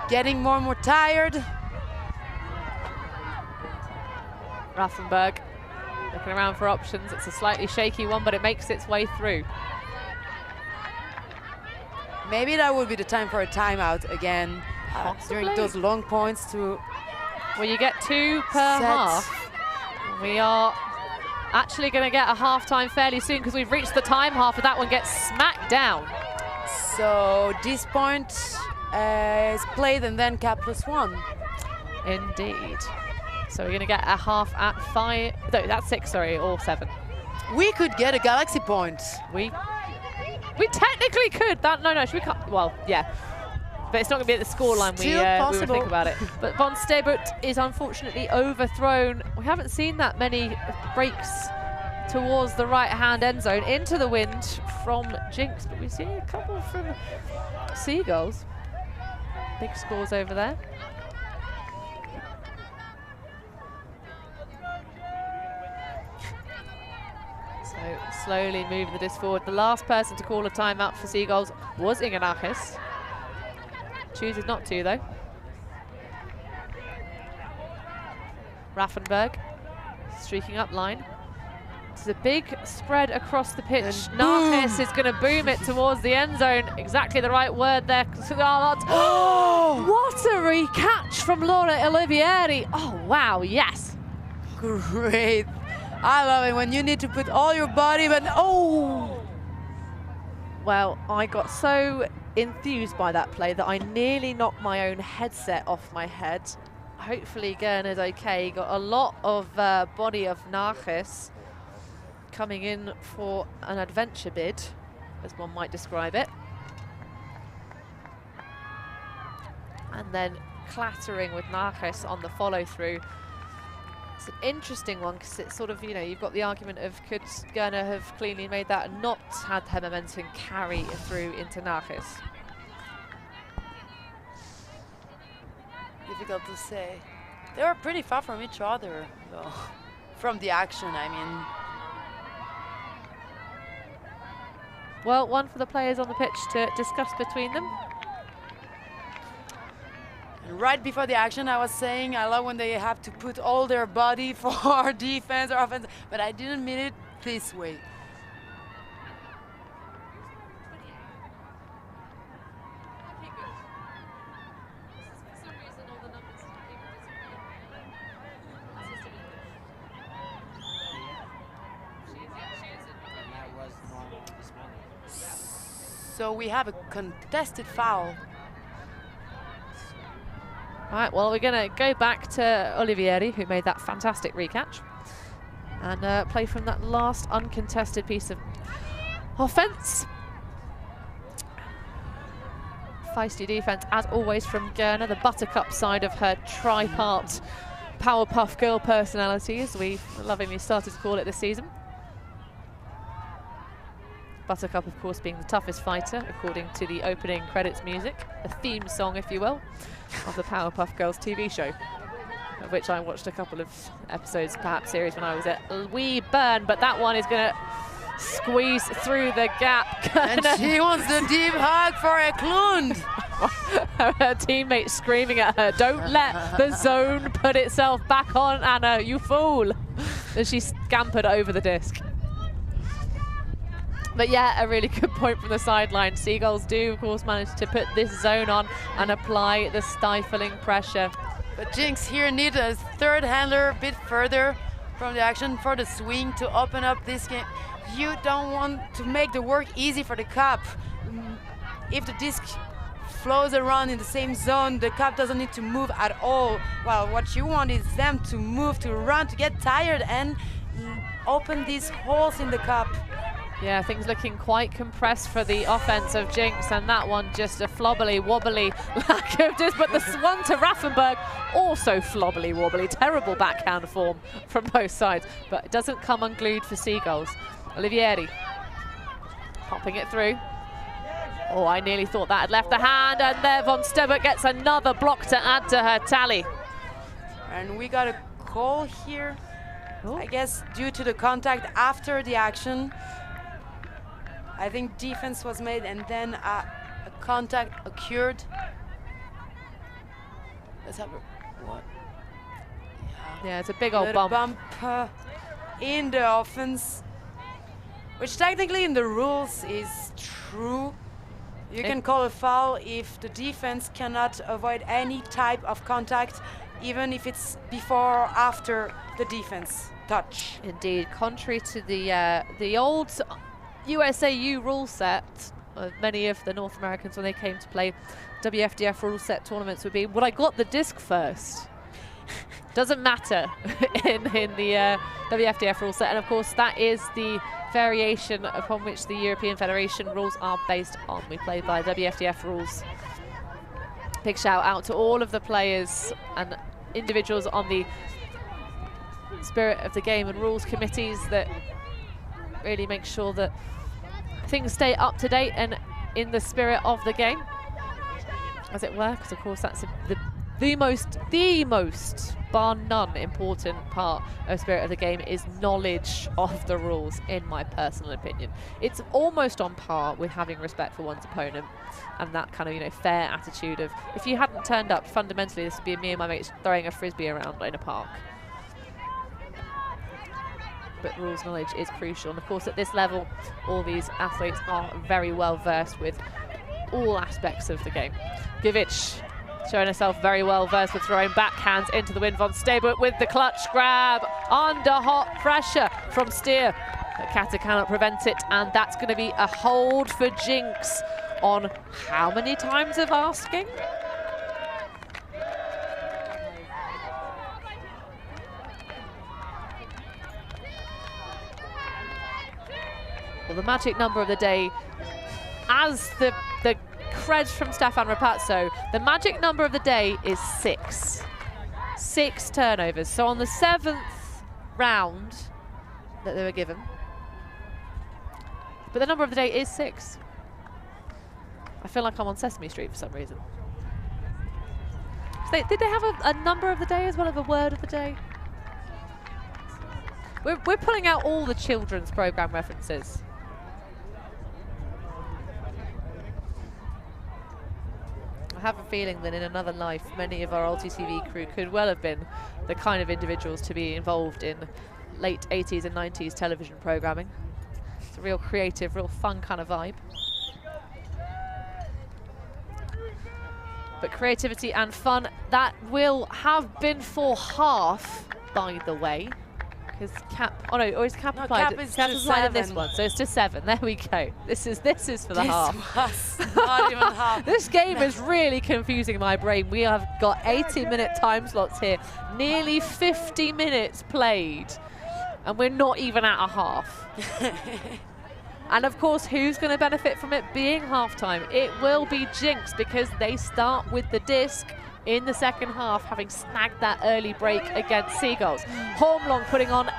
getting more and more tired. Raffenberg looking around for options. It's a slightly shaky one, but it makes its way through. Maybe that would be the time for a timeout again during those long points to. Well, you get 2 per half. We are actually going to get a half-time fairly soon because we've reached the time half, and that one gets smacked down. So this point is played and then cap +1. Indeed. So we're going to get a half at 5. No, that's 6, sorry, or 7. We could get a Galaxy point. We technically could. No, we can't. Well, yeah. But it's not going to be at the scoreline we would think about it. But Von Stebert is unfortunately overthrown. We haven't seen that many breaks towards the right-hand end zone into the wind from jinX, but we've seen a couple from Seagulls. Big scores over there. So slowly moving the disc forward. The last person to call a timeout for Seagulls was Inganakis. Chooses not to, though. Raffenberg streaking up line. It's a big spread across the pitch. Narkis is going to boom it towards the end zone. Exactly the right word there. Oh, what a re-catch from Laura Olivieri. Oh, wow, yes. Great. I love it when you need to put all your body, but oh! Well, I got so enthused by that play that I nearly knocked my own headset off my head. Hopefully Gerner's okay. Got a lot of body of Narkis coming in for an adventure bid, as one might describe it. And then clattering with Narkis on the follow-through. It's an interesting one because it's sort of, you know, you've got the argument of could Gerner have cleanly made that and not had her momentum carry through into Narkis? Difficult to say. They were pretty far from each other, though. From the action, I mean. Well, one for the players on the pitch to discuss between them. And right before the action, I was saying I love when they have to put all their body for defense or offense, but I didn't mean it this way. So we have a contested foul. All right, well, we're going to go back to Olivieri, who made that fantastic recatch, and play from that last uncontested piece of offense. Feisty defense, as always, from Gerner, the buttercup side of her tri-part Powerpuff Girl personality, as we've lovingly started to call it this season. Buttercup, of course, being the toughest fighter, according to the opening credits music, the theme song, if you will, of the Powerpuff Girls TV show, of which I watched a couple of episodes, perhaps series, when I was at wee Bern, but that one is going to squeeze through the gap. And she wants the deep hug for a Klund. Her teammate screaming at her, "Don't let the zone put itself back on, Anna, you fool." As she scampered over the disc. But yeah, a really good point from the sideline. Seagulls do, of course, manage to put this zone on and apply the stifling pressure. But jinX here needs a third handler a bit further from the action for the swing to open up this game. You don't want to make the work easy for the cup. If the disc flows around in the same zone, the cup doesn't need to move at all. Well, what you want is them to move, to run, to get tired and open these holes in the cup. Yeah, things looking quite compressed for the offense of jinX, and that one just a flobbly, wobbly lack of just, but the one to Raffenberg, also flobbly, wobbly, terrible backhand form from both sides, but it doesn't come unglued for Seagulls. Olivieri popping it through. Oh, I nearly thought that had left the hand, and there Von Stebert gets another block to add to her tally. And we got a goal here, Ooh. I guess due to the contact after the action. I think defense was made and then a contact occurred. Let's have a, what? Yeah, it's a big old bump. In the offense, which technically in the rules is true. You can call a foul if the defense cannot avoid any type of contact, even if it's before or after the defense touch. Indeed, contrary to the old USAU rule set, many of the North Americans when they came to play WFDF rule set tournaments would be, well, I got the disc first. Doesn't matter in the WFDF rule set, and of course that is the variation upon which the European Federation rules are based on. We play by WFDF rules. Big shout out to all of the players and individuals on the Spirit of the Game and rules committees that really make sure that things stay up to date and in the spirit of the game, as it were, because of course that's the most bar none important part of Spirit of the Game is knowledge of the rules, in my personal opinion. It's almost on par with having respect for one's opponent and that kind of, you know, fair attitude of, if you hadn't turned up, fundamentally this would be me and my mates throwing a Frisbee around in a park. But rules knowledge is crucial, and of course at this level all these athletes are very well versed with all aspects of the game. Givic showing herself very well versed with throwing backhands into the wind. Von Stebert with the clutch grab under hot pressure from Steer, but Kata cannot prevent it, and that's going to be a hold for jinX on how many times of asking? Well, the magic number of the day, as the cred from Stefan Rapazzo, the magic number of the day is 6. 6 turnovers. So on the 7th round that they were given, but the number of the day is 6. I feel like I'm on Sesame Street for some reason. So did they have a number of the day as well as a word of the day? We're pulling out all the children's program references. I have a feeling that in another life, many of our ULTI.TV crew could well have been the kind of individuals to be involved in late 80s and 90s television programming. It's a real creative, real fun kind of vibe. But creativity and fun, that will have been for half, by the way. Because Cap, oh no, or is Cap applied? Cap is Cap to applied in this 7. one, so it's to 7. There we go. This is for the half. Was not even half. This game is really confusing my brain. We have got 80-minute time slots here, nearly 50 minutes played, and we're not even at a half. And of course, who's going to benefit from it being halftime? It will be jinX, because they start with the disc in the second half, having snagged that early break against Seagulls. Hormlong putting on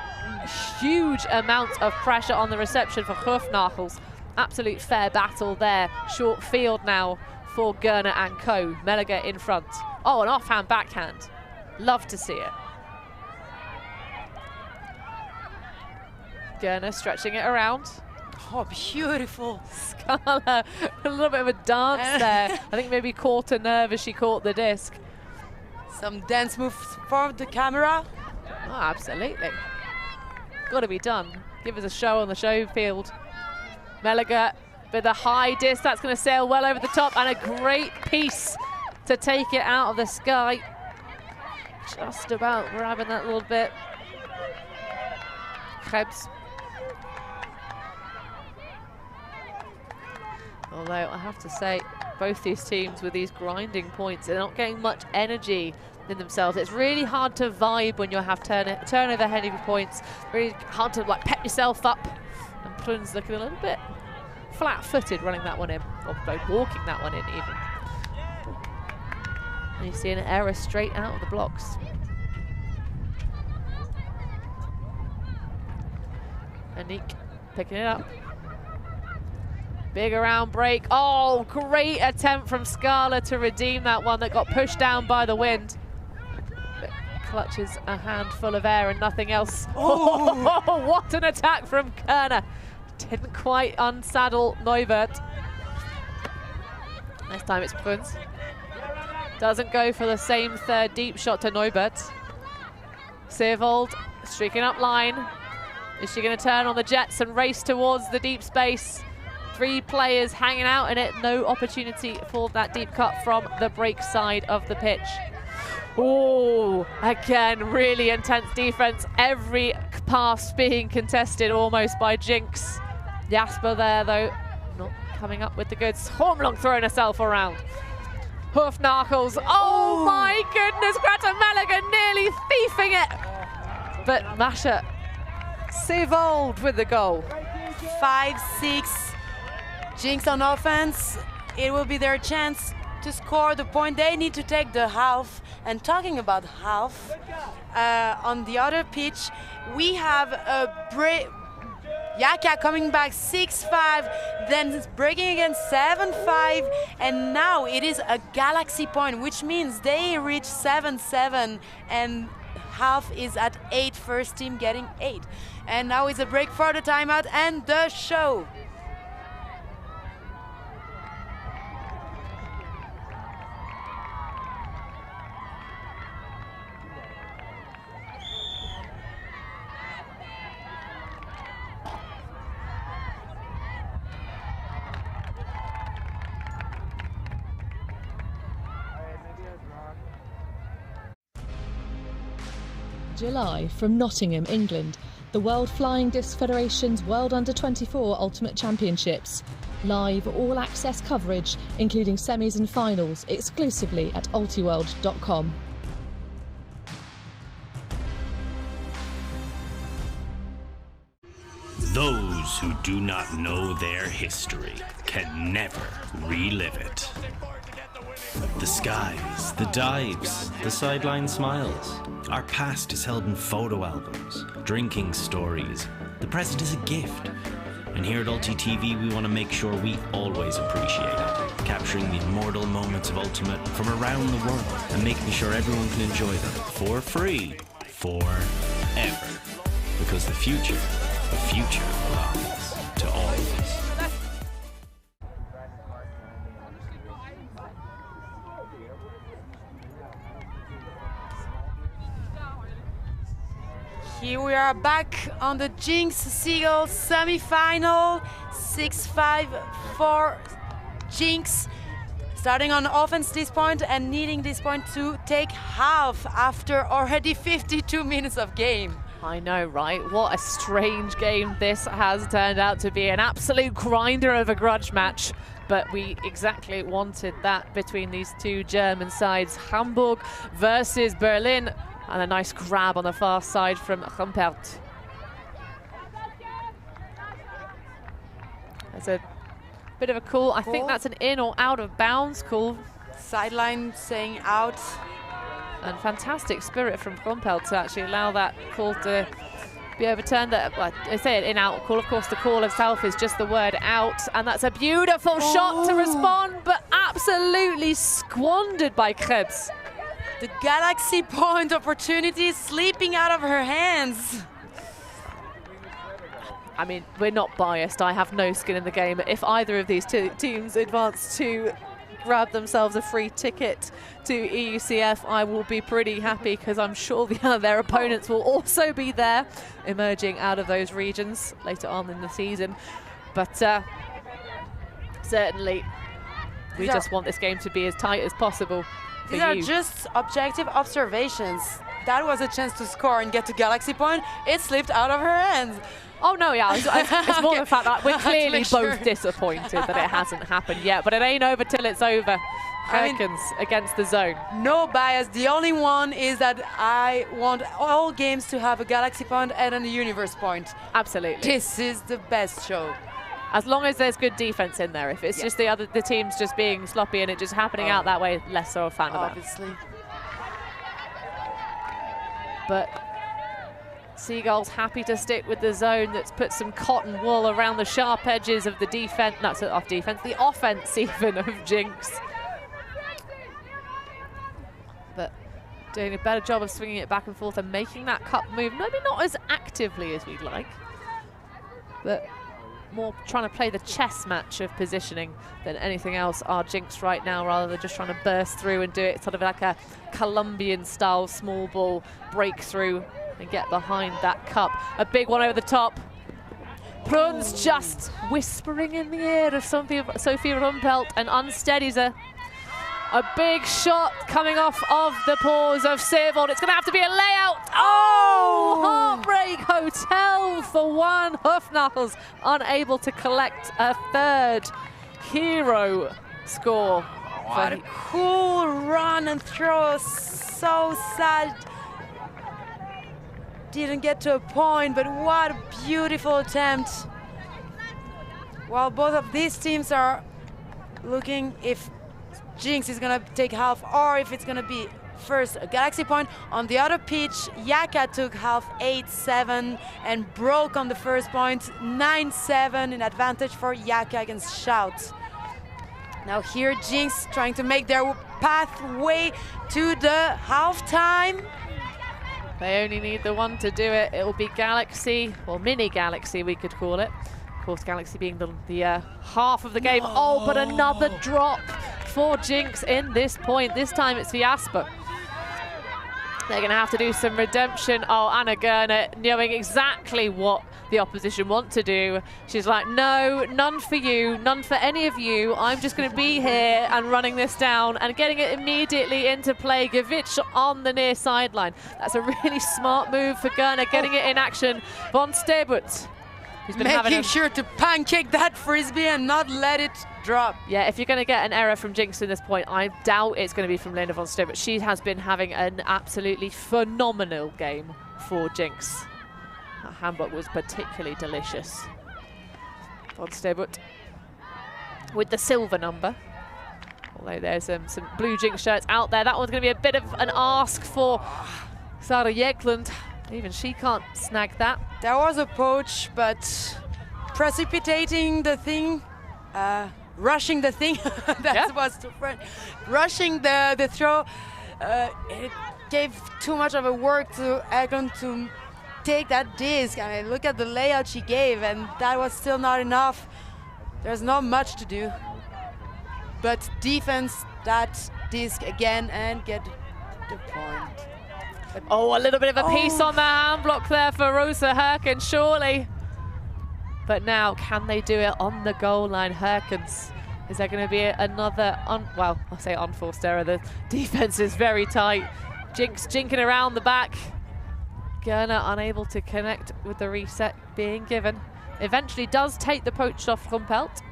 huge amounts of pressure on the reception for Hofnachels. Absolute fair battle there. Short field now for Gerner and co. Meliger in front. Oh, an offhand backhand. Love to see it. Gerner stretching it around. Oh, beautiful. Scala, a little bit of a dance there. I think maybe caught a nerve as she caught the disc. Some dance moves for the camera. Oh, absolutely. Got to be done. Give us a show on the show field. Meliger with a high disc. That's going to sail well over the top, and a great piece to take it out of the sky. Just about grabbing that little bit. Krebs. Although I have to say, both these teams with these grinding points, they're not getting much energy in themselves. It's really hard to vibe when you have turnover heavy points. Really hard to like pep yourself up and Prun's looking a little bit flat-footed running that one in, or walking that one in even. And you see an error straight out of the blocks. Anik picking it up. Big around break. Oh, great attempt from Scala to redeem that one that got pushed down by the wind. But clutches a handful of air and nothing else. Oh, what an attack from Kerner. Didn't quite unsaddle Neubert. This time it's Bruns. Doesn't go for the same third deep shot to Neubert. Seevold streaking up line. Is she going to turn on the jets and race towards the deep space? 3 players hanging out in it. No opportunity for that deep cut from the break side of the pitch. Oh, again, really intense defense. Every pass being contested almost by jinX. Jasper there, though, not coming up with the goods. Hormlong throwing herself around. Hoofnagels. Oh my goodness, Greta Meliger nearly thiefing it. But Masha Seevold with the goal. 5-6. jinX on offense. It will be their chance to score the point. They need to take the half. And talking about half, on the other pitch, we have a break. Yaka coming back 6-5, then breaking again 7-5, and now it is a Galaxy point, which means they reach 7-7, and half is at 8, first team getting 8. And now it's a break for the timeout and the show. July from Nottingham, England, the World Flying Disc Federation's World Under-24 Ultimate Championships. Live all-access coverage, including semis and finals, exclusively at ULTI.TV. Those who do not know their history can never relive it. The skies, the dives, the sideline smiles. Our past is held in photo albums, drinking stories. The present is a gift. And here at ULTI.TV, we want to make sure we always appreciate it, capturing the immortal moments of Ultimate from around the world and making sure everyone can enjoy them for free, forever. Because the future belongs to all of us. Here we are back on the jinX Seagulls semi-final, 6-5 for jinX. Starting on offense this point and needing this point to take half after already 52 minutes of game. I know, right? What a strange game this has turned out to be. An absolute grinder of a grudge match. But we exactly wanted that between these two German sides. Hamburg versus Berlin. And a nice grab on the far side from Rumpert. That's a bit of a call. I think that's an in or out of bounds call. Sideline saying out. And fantastic spirit from Rumpelt to actually allow that call to be overturned. I say an in-out call. Of course, the call itself is just the word out. And that's a beautiful shot to respond, but absolutely squandered by Krebs. The Galaxy point opportunity slipping out of her hands. I mean, we're not biased. I have no skin in the game. If either of these two teams advance to grab themselves a free ticket to EUCF, I will be pretty happy because I'm sure their opponents will also be there, emerging out of those regions later on in the season. But certainly, we just want this game to be as tight as possible. These are just objective observations. That was a chance to score and get to Galaxy point. It slipped out of her hands. Oh no, yeah, it's more the fact that we're clearly both disappointed that it hasn't happened yet, but it ain't over till it's over. Herkins against the zone. No bias. The only one is that I want all games to have a Galaxy point and a Universe point. Absolutely. This is the best show. As long as there's good defense in there. If it's just the teams just being sloppy and it just happening out that way, less so a fan of that. Obviously. But Seagulls happy to stick with the zone that's put some cotton wool around the sharp edges of the defense, not off defense, the offense even of jinX. But doing a better job of swinging it back and forth and making that cup move, maybe not as actively as we'd like, but more trying to play the chess match of positioning than anything else are jinX right now, rather than just trying to burst through and do it sort of like a Colombian style small ball breakthrough and get behind that cup. A big one over the top. Brun's just whispering in the ear of Sophie Rumpelt and unsteadies her. A big shot coming off of the paws of Sevold. It's going to have to be a layout. Oh, Heartbreak Hotel for one. Hoofknuckles unable to collect a third hero score. What a cool run and throw. So sad. Didn't get to a point, but what a beautiful attempt. While both of these teams are looking if jinX is gonna take half or if it's gonna be first a Galaxy point. On the other pitch, Yaka took half 8-7 and broke on the first point, 9-7 in advantage for Yaka against Shout. Now here jinX trying to make their pathway to the halftime. They only need the one to do it. It will be Galaxy, or Mini Galaxy we could call it. Of course, Galaxy being the half of the game. Oh, but another drop for jinX in this point. This time it's Viasper. They're going to have to do some redemption. Oh, Anna Gerner knowing exactly what the opposition want to do. She's like, no, none for you, none for any of you. I'm just going to be here and running this down and getting it immediately into play. Gavic on the near sideline. That's a really smart move for Gerner, getting it in action. Von Stebut, who's been making sure to pancake that Frisbee and not let it drop. Yeah, if you're going to get an error from jinX in this point, I doubt it's going to be from Lena Von Stebut. She has been having an absolutely phenomenal game for jinX. That handbook was particularly delicious. Von Stebut with the silver number. Although there's some blue jinX shirts out there. That one's going to be a bit of an ask for Sarah Jäklund. Even she can't snag that. There was a poach, but precipitating the thing, rushing the thing, that was too French. Rushing the throw, it gave too much of a work to Eklund to take that disc. I mean, look at the layout she gave, and that was still not enough. There's not much to do. But defense that disc again and get the point. But oh, a little bit of a piece on the hand block there for Rosa Herkins, surely. But now, can they do it on the goal line? Herkins, is there going to be another, well, I'll say unforced error. The defense is very tight. jinX jinking around the back. Gerner unable to connect with the reset being given. Eventually does take the poach off Rumpelt.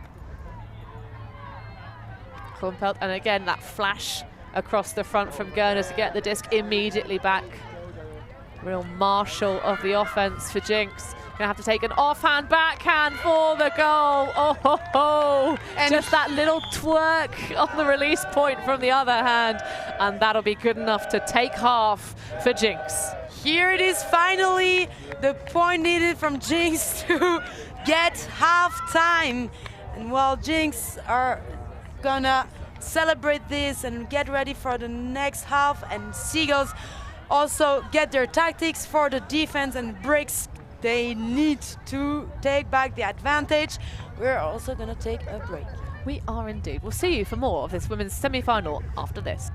And again, that flash across the front from Gerner to get the disc immediately back. Real marshal of the offense for jinX. Gonna have to take an offhand backhand for the goal. Oh ho ho! And just that little twerk on the release point from the other hand, and that'll be good enough to take half for jinX. Here it is, finally, the point needed from jinX to get halftime. And while jinX are gonna celebrate this and get ready for the next half, and Seagulls also get their tactics for the defense and breaks they need to take back the advantage, we're also gonna take a break. We are indeed. We'll see you for more of this women's semi-final after this.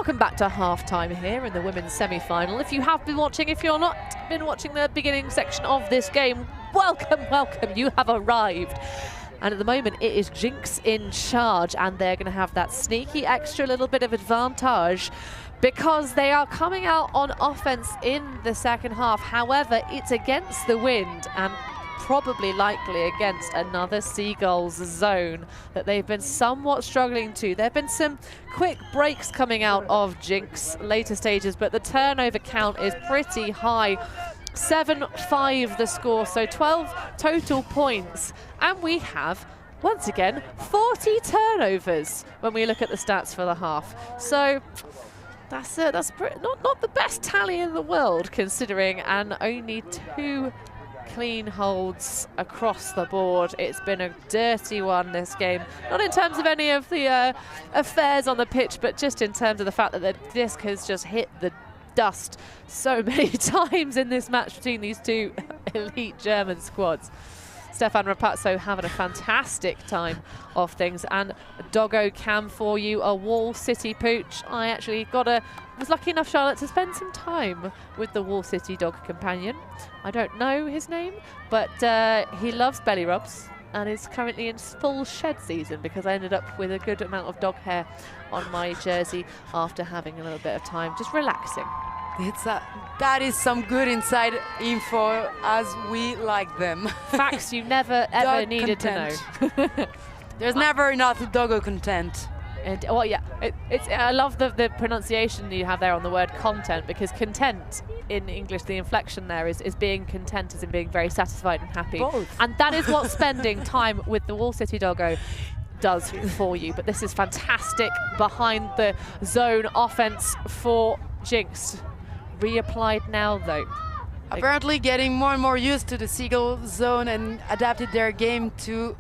Welcome back to half-time here in the women's semi-final. If you have been watching, if you're not been watching the beginning section of this game, welcome, welcome, you have arrived. And at the moment, it is jinX in charge, and they're going to have that sneaky extra little bit of advantage because they are coming out on offense in the second half. However, it's against the wind and probably likely against another Seagulls zone that they've been somewhat struggling to. There have been some quick breaks coming out of jinX later stages, but the turnover count is pretty high. 7-5 the score, so 12 total points. And we have, once again, 40 turnovers when we look at the stats for the half. So that's not the best tally in the world considering, and only 2 clean holds across the board. It's been a dirty one, this game. Not in terms of any of the affairs on the pitch, but just in terms of the fact that the disc has just hit the dust so many times in this match between these two elite German squads. Stefan Rapazzo having a fantastic time of things, and Doggo Cam for you, a Wall City pooch. I actually was lucky enough, Charlotte, to spend some time with the Wall City dog companion. I don't know his name, but he loves belly rubs and is currently in full shed season because I ended up with a good amount of dog hair on my jersey after having a little bit of time just relaxing. That is some good inside info as we like them. Facts you never ever needed to know. There's never enough doggo content. And well, yeah, I love the pronunciation you have there on the word content, because content in English, the inflection there is being content, as in being very satisfied and happy. Both. And that is what spending time with the Wall City Doggo does for you. But this is fantastic behind the zone offense for jinX. Reapplied now though. Apparently getting more and more used to the Seagull zone and adapted their game to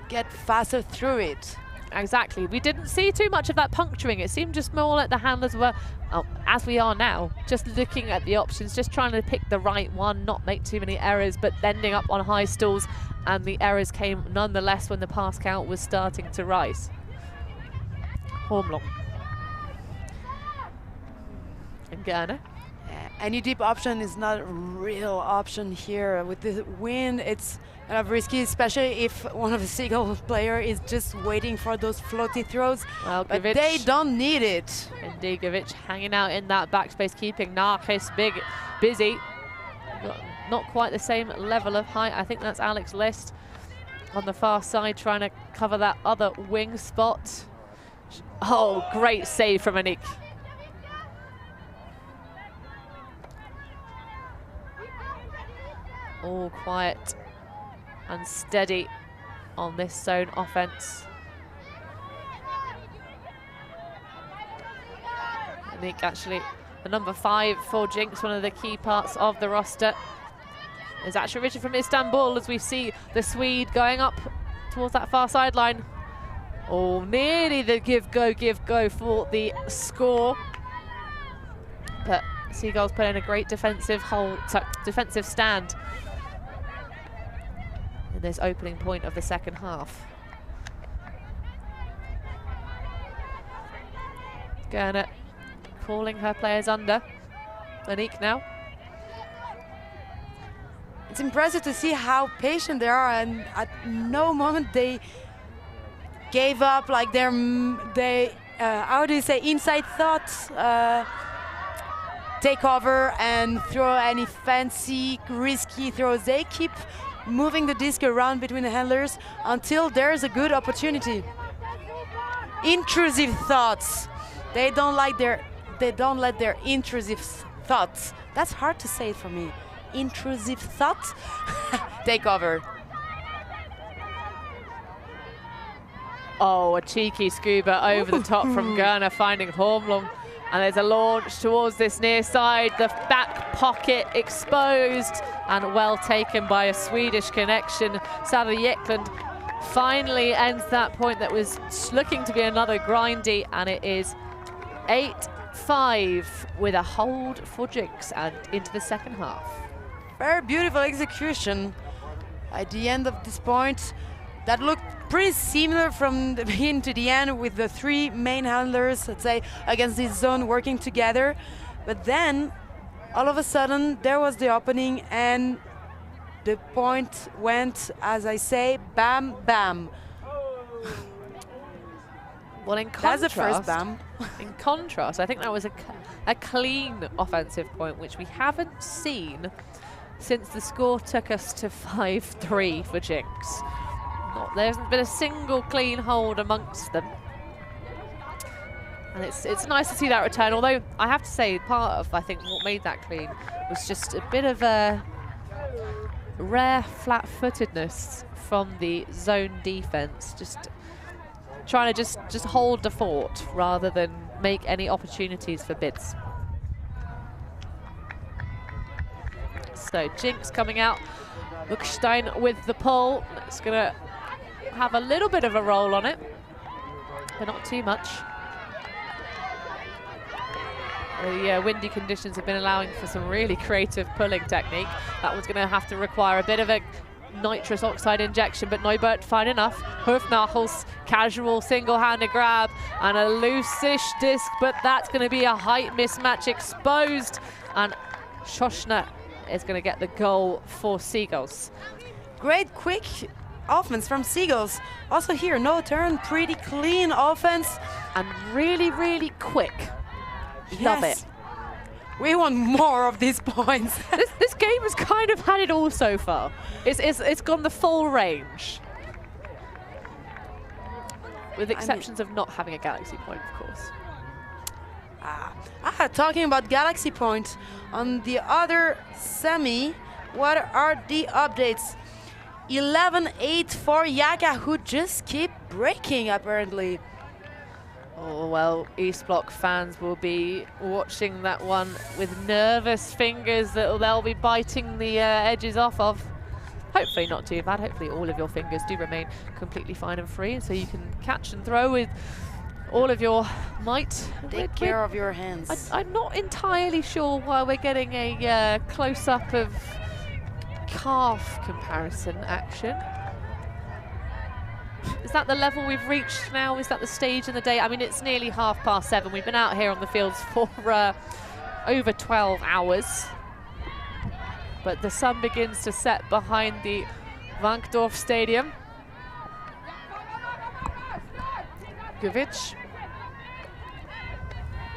get faster through it. Exactly. We didn't see too much of that puncturing. It seemed just more like the handlers were, as we are now, just looking at the options, just trying to pick the right one, not make too many errors, but ending up on high stalls. And the errors came nonetheless when the pass count was starting to rise. Hormlong. And Gerner. Any deep option is not a real option here. With the wind, it's kind of risky, especially if one of the Seagull player is just waiting for those floaty throws. Well, but they don't need it. And Digovic hanging out in that backspace, keeping Narkis busy. Not quite the same level of height. I think that's Alex List on the far side trying to cover that other wing spot. Oh, great save from Anik. All quiet and steady on this zone offense. I think actually the number 5 for jinX, one of the key parts of the roster, is actually Richard from Istanbul, as we see the Swede going up towards that far sideline. Oh, nearly the give go for the score. But Seagulls put in a great defensive stand in this opening point of the second half. Gerner calling her players under. Anik now. It's impressive to see how patient they are, and at no moment they gave up, like how do you say, inside thoughts, take over and throw any fancy, risky throws. They keep moving the disc around between the handlers until there's a good opportunity. Intrusive thoughts. They don't let their intrusive thoughts. That's hard to say it for me. Intrusive thoughts take over. Oh, a cheeky scuba over the top from Gerner, finding Hormlong. And there's a launch towards this near side. The back pocket exposed and well taken by a Swedish connection. Sara Jäklund finally ends that point that was looking to be another grindy, and it is 8-5 with a hold for jinX and into the second half. Very beautiful execution. At the end of this point, that looked pretty similar from the beginning to the end, with the 3 main handlers, let's say, against this zone working together. But then, all of a sudden, there was the opening, and the point went, as I say, bam, bam. Well, in That's contrast, the first bam. in contrast, I think that was a clean offensive point, which we haven't seen since the score took us to 5-3 for jinX. There hasn't been a single clean hold amongst them. And it's nice to see that return, although I have to say part of, I think, what made that clean was just a bit of a rare flat-footedness from the zone defense, just trying to just hold the fort rather than make any opportunities for bids. So jinX coming out, Luckstein with the pull. It's gonna have a little bit of a roll on it, but not too much. The windy conditions have been allowing for some really creative pulling technique. That one's gonna have to require a bit of a nitrous oxide injection, but Neubert fine enough. Hofnachels, casual single-handed grab and a loose-ish disc, but that's gonna be a height mismatch exposed, and Schoschner is gonna get the goal for Seagulls. Great quick offense from Seagulls. Also here, no turn, pretty clean offense. And really, really quick. Love Yes. it. We want more of these points. This game has kind of had it all so far. It's gone the full range. With exceptions of not having a galaxy point, of course. Talking about Galaxy Point, on the other semi, what are the updates? 11-8 for Yaka, who just keep breaking, apparently. Oh, well, East Block fans will be watching that one with nervous fingers that they'll be biting the edges off of. Hopefully not too bad. Hopefully all of your fingers do remain completely fine and free, so you can catch and throw with all of your might. Take care of your hands. I'm not entirely sure why we're getting a close-up of calf comparison action. Is that the level we've reached now? Is that the stage in the day? I mean, it's nearly 7:30. We've been out here on the fields for over 12 hours. But the sun begins to set behind the Wankdorf Stadium. Govic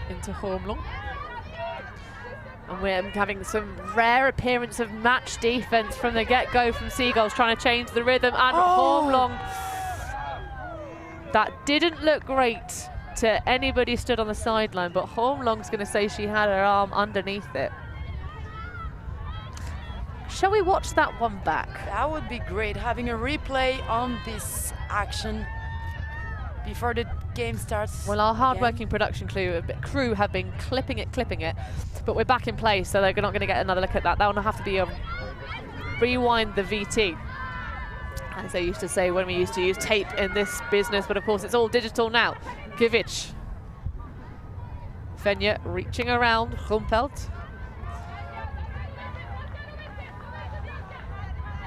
into Hormlung. And we're having some rare appearance of match defense from the get-go from Seagulls, trying to change the rhythm. And Hormlung, that didn't look great to anybody stood on the sideline, but Hormlung's going to say she had her arm underneath it. Shall we watch that one back? That would be great, having a replay on this action before the game starts. Well, our hard-working production crew have been clipping it, but we're back in place, so they're not going to get another look at that. That will have to be a rewind the VT, as they used to say when we used to use tape in this business, but of course it's all digital now. Givic. Fenja reaching around, Rumpelt.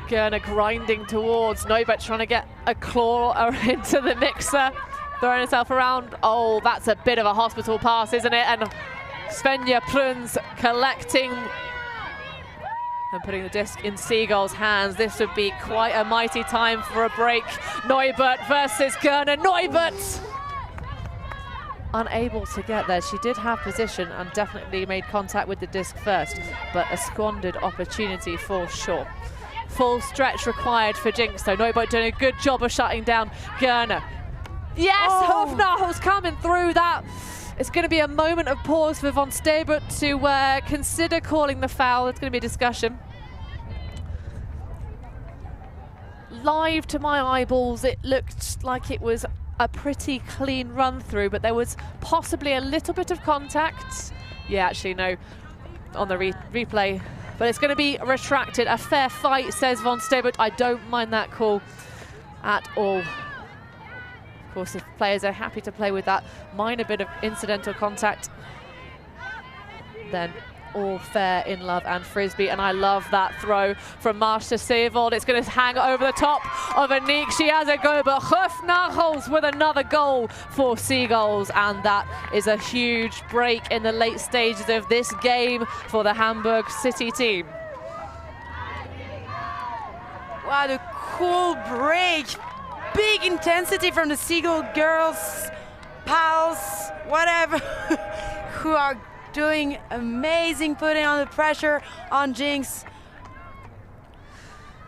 Gerner grinding towards Neubert, trying to get a claw into the mixer, throwing herself around. Oh, that's a bit of a hospital pass, isn't it? And Svenja Pluns collecting and putting the disc in Seagull's hands. This would be quite a mighty time for a break. Neubert versus Gerner. Neubert unable to get there. She did have position and definitely made contact with the disc first, but a squandered opportunity for sure. Full stretch required for jinX, though. Neubert doing a good job of shutting down Gerner. Yes, Hofnachel's coming through that. It's going to be a moment of pause for von Stabert to consider calling the foul. There's going to be a discussion. Live to my eyeballs, it looked like it was a pretty clean run through, but there was possibly a little bit of contact. Yeah, actually, no, on the replay. But it's going to be retracted. A fair fight, says von Stabert. I don't mind that call at all. Of course, if players are happy to play with that minor bit of incidental contact, then all fair in love and Frisbee, and I love that throw from Marsha Seevold. It's going to hang over the top of Aniek. She has a go, but Hofnagels with another goal for Seagulls, and that is a huge break in the late stages of this game for the Hamburg City team. What a cool break. Big intensity from the Seagull girls, pals, whatever, who are doing amazing, putting on the pressure on jinX.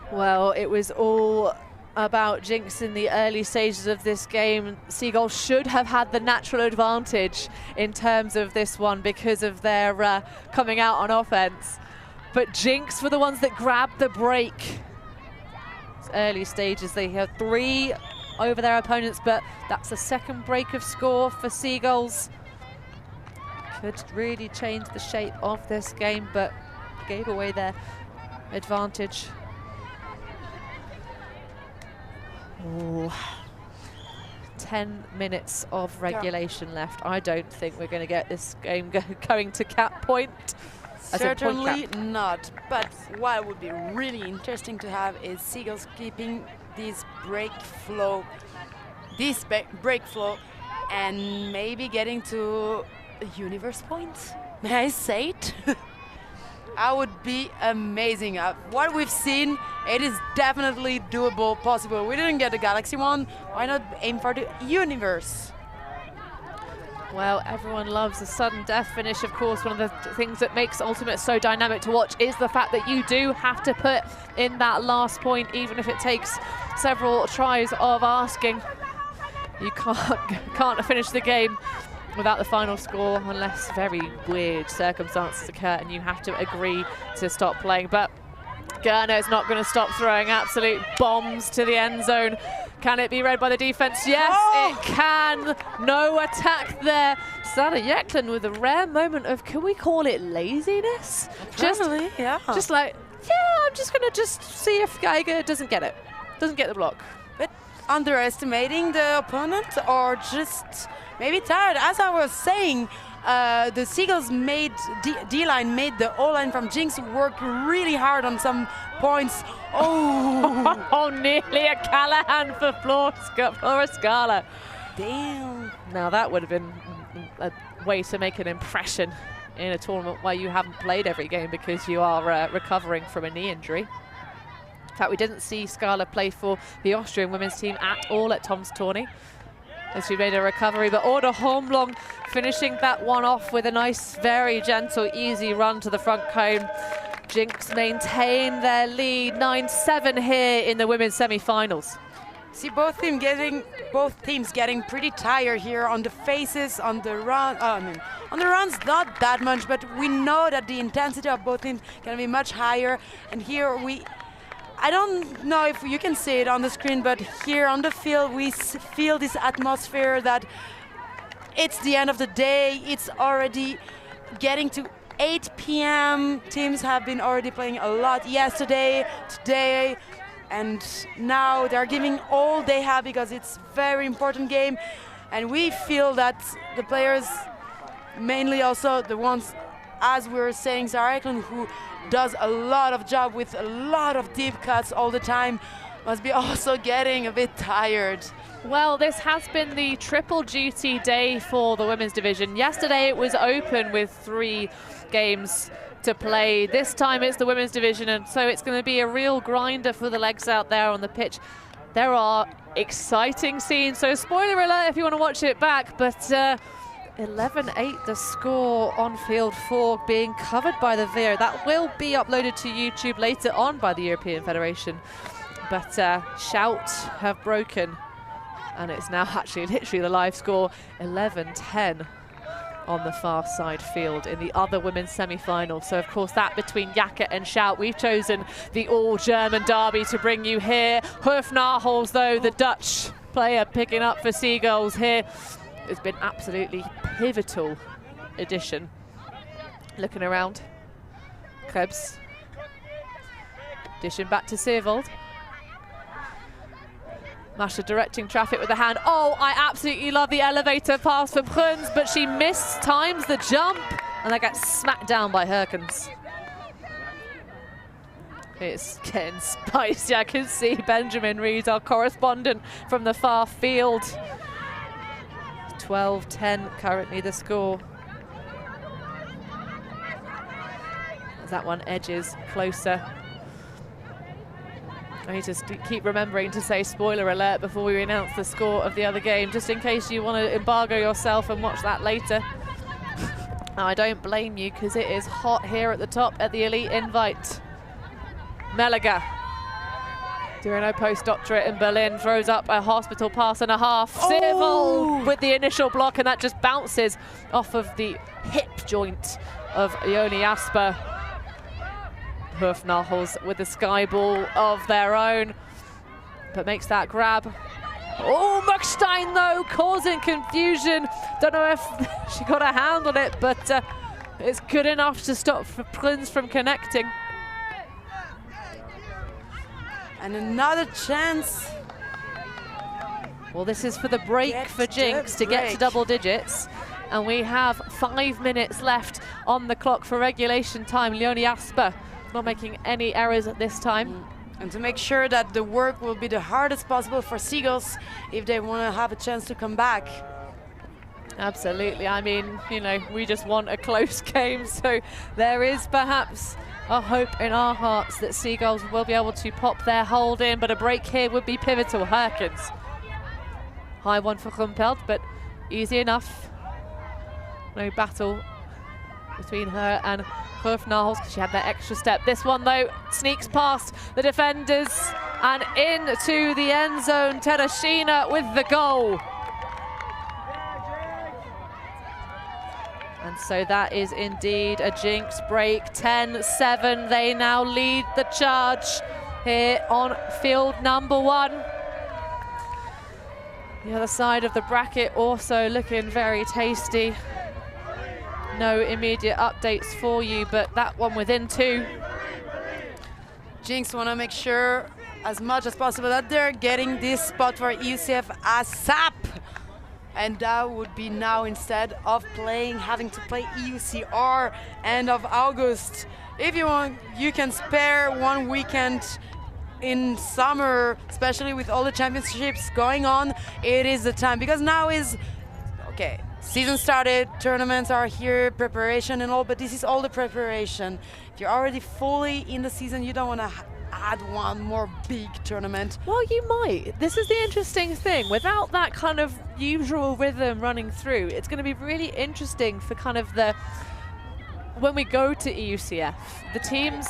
Well, it was all about jinX in the early stages of this game. Seagulls should have had the natural advantage in terms of this one because of their coming out on offense. But jinX were the ones that grabbed the break. Early stages, they had 3 over their opponents, but that's the second break of score for Seagulls. Could really change the shape of this game, but gave away their advantage. Ooh. 10 minutes of regulation left. I don't think we're going to get this game going to cap point. Certainly not, but what would be really interesting to have is Seagulls keeping this break flow, and maybe getting to a universe point. May I say it? That would be amazing. What we've seen, it is definitely doable, possible. We didn't get the Galaxy one. Why not aim for the universe? Well, everyone loves a sudden death finish. Of course, one of the things that makes Ultimate so dynamic to watch is the fact that you do have to put in that last point, even if it takes several tries of asking. You can't finish the game without the final score unless very weird circumstances occur and you have to agree to stop playing. But Gerner is not going to stop throwing absolute bombs to the end zone. Can it be read by the defense? Yes, it can. No attack there. Sana Yeklin with a rare moment of, can we call it laziness? Probably, yeah. Just like, yeah, I'm just going to see if Geiger doesn't get it. Doesn't get the block. But underestimating the opponent, or just maybe tired. As I was saying, the Seagulls made D-line made the O-line from jinX work really hard on some points. Oh, oh, nearly a Callahan for Flora Scala. Damn. Now that would have been a way to make an impression in a tournament where you haven't played every game because you are recovering from a knee injury. In fact, we didn't see Scala play for the Austrian women's team at all at Tom's tourney, as she made a recovery, but Order Holmlong finishing that one off with a nice, very gentle, easy run to the front cone. jinX maintain their lead, 9-7 here in the women's semi-finals. See both teams getting pretty tired here on the faces, on the run. On the runs, not that much, but we know that the intensity of both teams can be much higher. And here I don't know if you can see it on the screen, but here on the field we feel this atmosphere that it's the end of the day. It's already getting to 8 p.m. Teams have been already playing a lot yesterday, today, and now they're giving all they have because it's a very important game. And we feel that the players, mainly also the ones, as we were saying, Zara Eklund, who does a lot of job with a lot of deep cuts all the time, must be also getting a bit tired. Well, this has been the triple duty day for the women's division. Yesterday it was open with 3 games to play. This time it's the women's division, and so it's going to be a real grinder for the legs out there on the pitch. There are exciting scenes, so spoiler alert if you want to watch it back, but 11-8 the score on field 4, being covered by the VO. That will be uploaded to YouTube later on by the European Federation. But Shout have broken, and it's now actually literally the live score, 11-10 on the far side field in the other women's semi-final. So of course that between Jacket and Shout. We've chosen the all-German derby to bring you here. Hofnagels, though, the Dutch player picking up for Seagulls here, has been absolutely pivotal addition. Looking around, Krebs, dishing back to Seevold. Masha directing traffic with the hand. Oh, I absolutely love the elevator pass for Bruns, but she mistimes the jump, and they get smacked down by Herkens. It's getting spicy. I can see Benjamin Reed, our correspondent from the far field. 12-10 currently the score. As that one edges closer. I need to keep remembering to say spoiler alert before we announce the score of the other game, just in case you want to embargo yourself and watch that later. I don't blame you, because it is hot here at the top at the Elite Invite. Meliger, doing a postdoctorate in Berlin, throws up a hospital pass and a half. Civil with the initial block, and that just bounces off of the hip joint of Ioni Asper. Hoofnagels with the sky ball of their own, but makes that grab. Oh, Muckstein though, causing confusion. Don't know if she got a hand on it, but it's good enough to stop Prinz from connecting. And another chance. Well, this is for the break for Jinx to get to double digits. And we have 5 minutes left on the clock for regulation time. Leonie Asper not making any errors at this time. And to make sure that the work will be the hardest possible for Seagulls if they want to have a chance to come back. Absolutely. I mean, you know, we just want a close game. So there is perhaps a hope in our hearts that Seagulls will be able to pop their hold in, but a break here would be pivotal. Herkens. High one for Rumpelt, but easy enough. No battle between her and Hoofnagels because she had that extra step. This one though sneaks past the defenders and into the end zone. Tereshina with the goal. And so that is indeed a Jinx break. 10-7, they now lead the charge here on field number 1. The other side of the bracket also looking very tasty. No immediate updates for you, but that one within 2. Jinx want to make sure as much as possible that they're getting this spot for EUCF ASAP. And that would be now instead of having to play EUCR end of August. If you want, you can spare one weekend in summer, especially with all the championships going on. It is the time, because now is, okay, season started, tournaments are here, preparation and all, but this is all the preparation. If you're already fully in the season, you don't want to add one more big tournament. Well, you might. This is the interesting thing. Without that kind of usual rhythm running through, it's going to be really interesting for kind of when we go to EUCF, the teams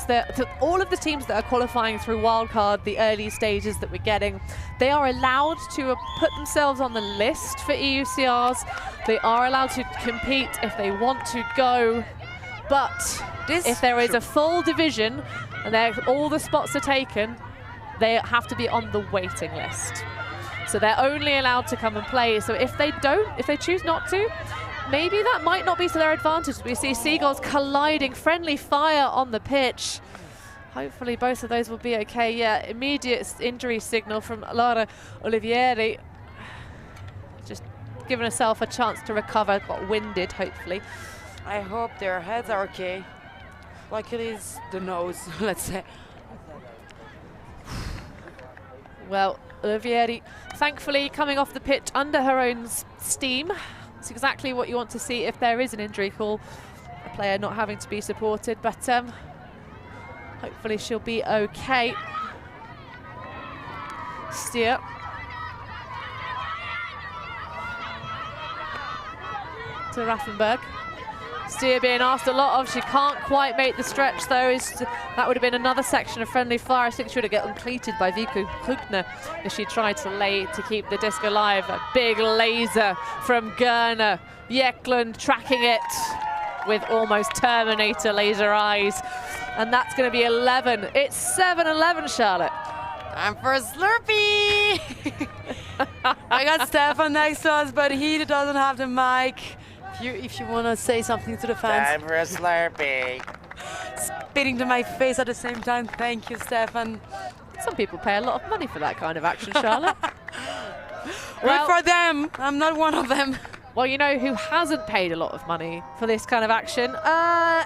all of the teams that are qualifying through wildcard, the early stages that we're getting, they are allowed to put themselves on the list for EUCRs. They are allowed to compete if they want to go, but if there is a full division and all the spots are taken, they have to be on the waiting list. So they're only allowed to come and play. So if they choose not to, maybe that might not be to their advantage. We see Seagulls colliding, friendly fire on the pitch. Hopefully both of those will be okay. Yeah, immediate injury signal from Laura Olivieri. Just giving herself a chance to recover, got winded, hopefully. I hope their heads are okay. Like it is the nose, let's say. Well, Olivieri, thankfully coming off the pitch under her own steam. It's exactly what you want to see if there is an injury call. A player not having to be supported, but hopefully she'll be okay. Steer. To Raffenberg. Steer being asked a lot of. She can't quite make the stretch though. That would have been another section of friendly fire. I think she would have gotten completed by Vico Krugner if she tried to keep the disc alive. A big laser from Gerner. Jeklund tracking it with almost Terminator laser eyes. And that's going to be 11. It's 7-11, Charlotte. Time for a Slurpee! I got Stefan next to us, but he doesn't have the mic. If you want to say something to the fans. Time for a Slurpee. Spitting to my face at the same time. Thank you, Stefan. Some people pay a lot of money for that kind of action, Charlotte. Good for them. I'm not one of them. Well, you know who hasn't paid a lot of money for this kind of action?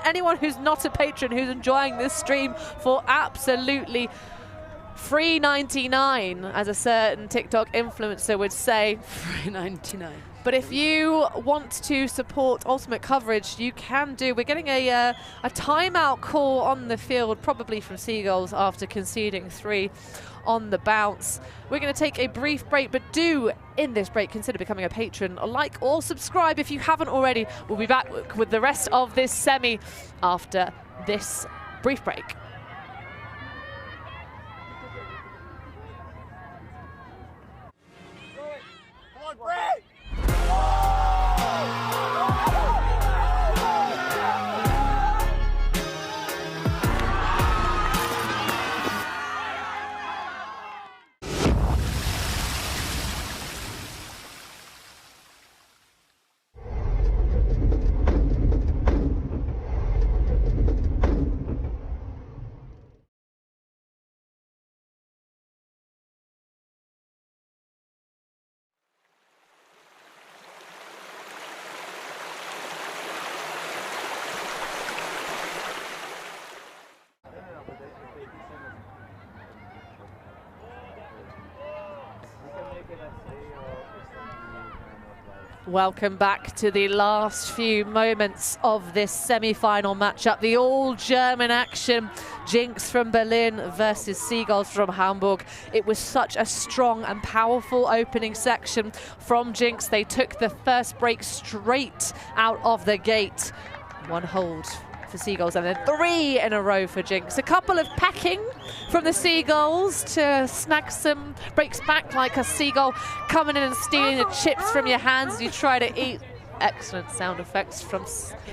Anyone who's not a patron, who's enjoying this stream for absolutely free 99, as a certain TikTok influencer would say. Free 99. But if you want to support Ultimate coverage, you can do. We're getting a timeout call on the field, probably from Seagulls after conceding 3 on the bounce. We're going to take a brief break, but do, in this break, consider becoming a patron. Like or subscribe if you haven't already. We'll be back with the rest of this semi after this brief break. Welcome back to the last few moments of this semi-final matchup. The all-German action, jinX from Berlin versus Seagulls from Hamburg. It was such a strong and powerful opening section from jinX. They took the first break straight out of the gate. 1 hold for Seagulls and then 3 in a row for jinX. A couple of pecking from the Seagulls to snag some breaks back, like a seagull coming in and stealing the chips from your hands as you try to eat. Excellent sound effects from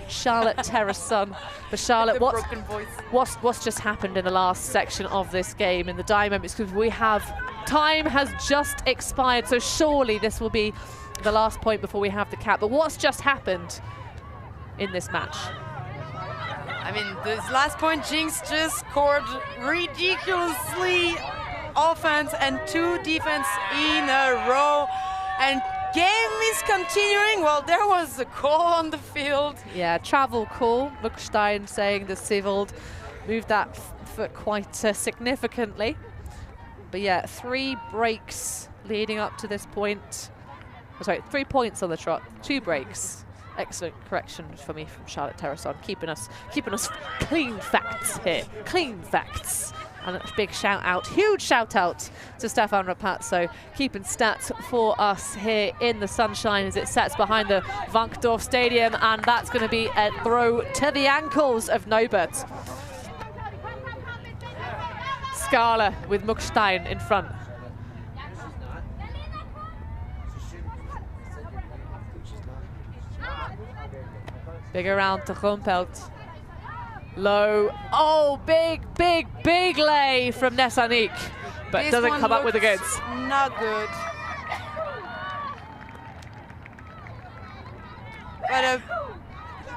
Charlotte Terrason. But Charlotte, what's just happened in the last section of this game in the dynamics? Because time has just expired, so surely this will be the last point before we have the cap. But what's just happened in this match? I mean, this last point, jinX just scored ridiculously offense and 2 defense in a row. And game is continuing. Well, there was a call on the field. Yeah, travel call. Muckstein saying the Seagulls moved that foot quite significantly. But yeah, 3 breaks leading up to this point. Oh, sorry, 3 points on the trot, 2 breaks. Excellent correction for me from Charlotte Terrason, keeping us clean facts here, clean facts. And a big shout out, huge shout out to Stefan Rapazzo, keeping stats for us here in the sunshine as it sets behind the Wankdorf Stadium, and that's going to be a throw to the ankles of Nobert. Scala with Muckstein in front. Big around to Rumpelt. Low. Oh, big lay from Nesanik. But This doesn't one come up with the goods. Not good. But a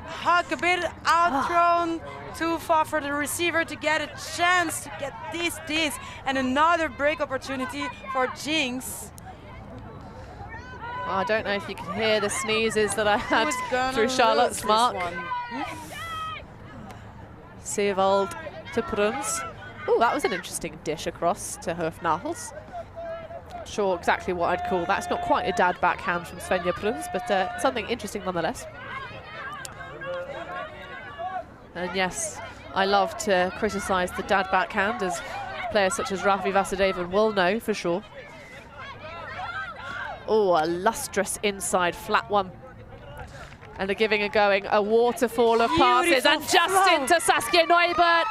huck a bit out thrown too far for the receiver to get a chance to get this. And another break opportunity for jinX. I don't know if you can hear the sneezes that I had Who's gonna through Charlotte's lose mark. this one? Seewald to Bruns. Oh, that was an interesting dish across to Hofnagels. Not sure exactly what I'd call that. It's not quite a dad backhand from Svenja Bruns, but something interesting nonetheless. And yes, I love to criticise the dad backhand, as players such as Rafi Vasudevan will know for sure. Oh, a lustrous inside flat one. And a giving and going, a waterfall of passes, and just into Saskia Neubert.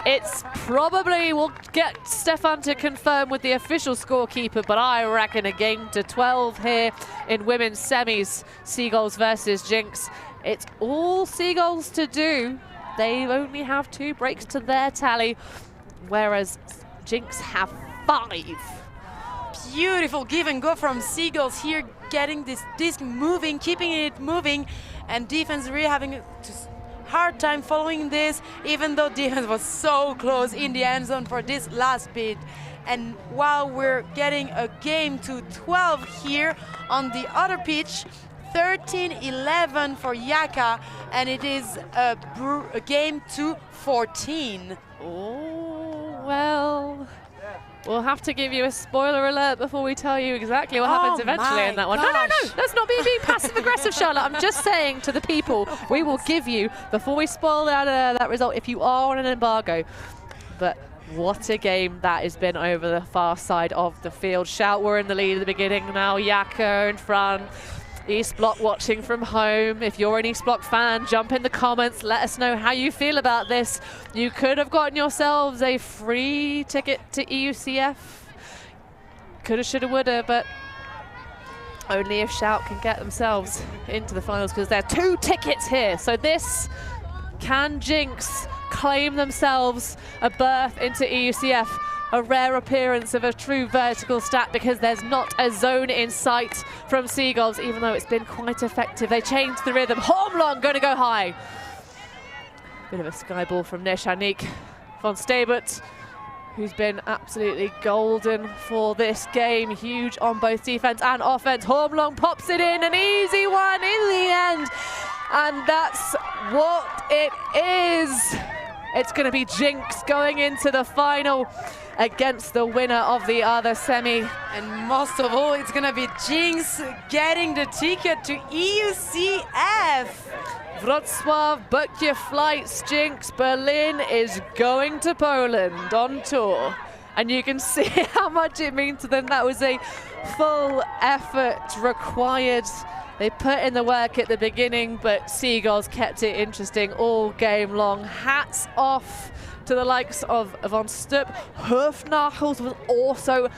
It's probably, we'll get Stefan to confirm with the official scorekeeper, but I reckon a game to 12 here in women's semis, Seagulls versus jinX. It's all Seagulls to do. They only have 2 breaks to their tally, whereas jinX have 5. Beautiful give and go from Seagulls here, getting this disc moving, keeping it moving, and defense really having a hard time following this, even though defense was so close in the end zone for this last bit. And while we're getting a game to 12 here on the other pitch, 13-11 for Yaka, and it is a game to 14. Oh, well, we'll have to give you a spoiler alert before we tell you exactly what happens eventually in that one. No, that's not being passive-aggressive, Charlotte. I'm just saying to the people, we will give you, before we spoil that result, if you are on an embargo. But what a game that has been over the far side of the field. Shout were in the lead at the beginning, now Yaka in front. East Block watching from home. If you're an East Block fan, jump in the comments. Let us know how you feel about this. You could have gotten yourselves a free ticket to EUCF. Coulda, shoulda, woulda, but only if Shout can get themselves into the finals, because there are 2 tickets here. So this, can jinX claim themselves a berth into EUCF? A rare appearance of a true vertical stat, because there's not a zone in sight from Seagulls, even though it's been quite effective. They changed the rhythm. Hormlong going to go high. Bit of a sky ball from Neshanik von Stabut, who's been absolutely golden for this game. Huge on both defense and offense. Hormlong pops it in, an easy one in the end. And that's what it is. It's going to be jinX going into the final against the winner of the other semi. And most of all, it's going to be jinX getting the ticket to EUCF. Wrocław, book your flights, jinX. Berlin is going to Poland on tour. And you can see how much it means to them. That was a full effort required. They put in the work at the beginning, but Seagulls kept it interesting all game long. Hats off to the likes of von Stupp. Hofnachels was also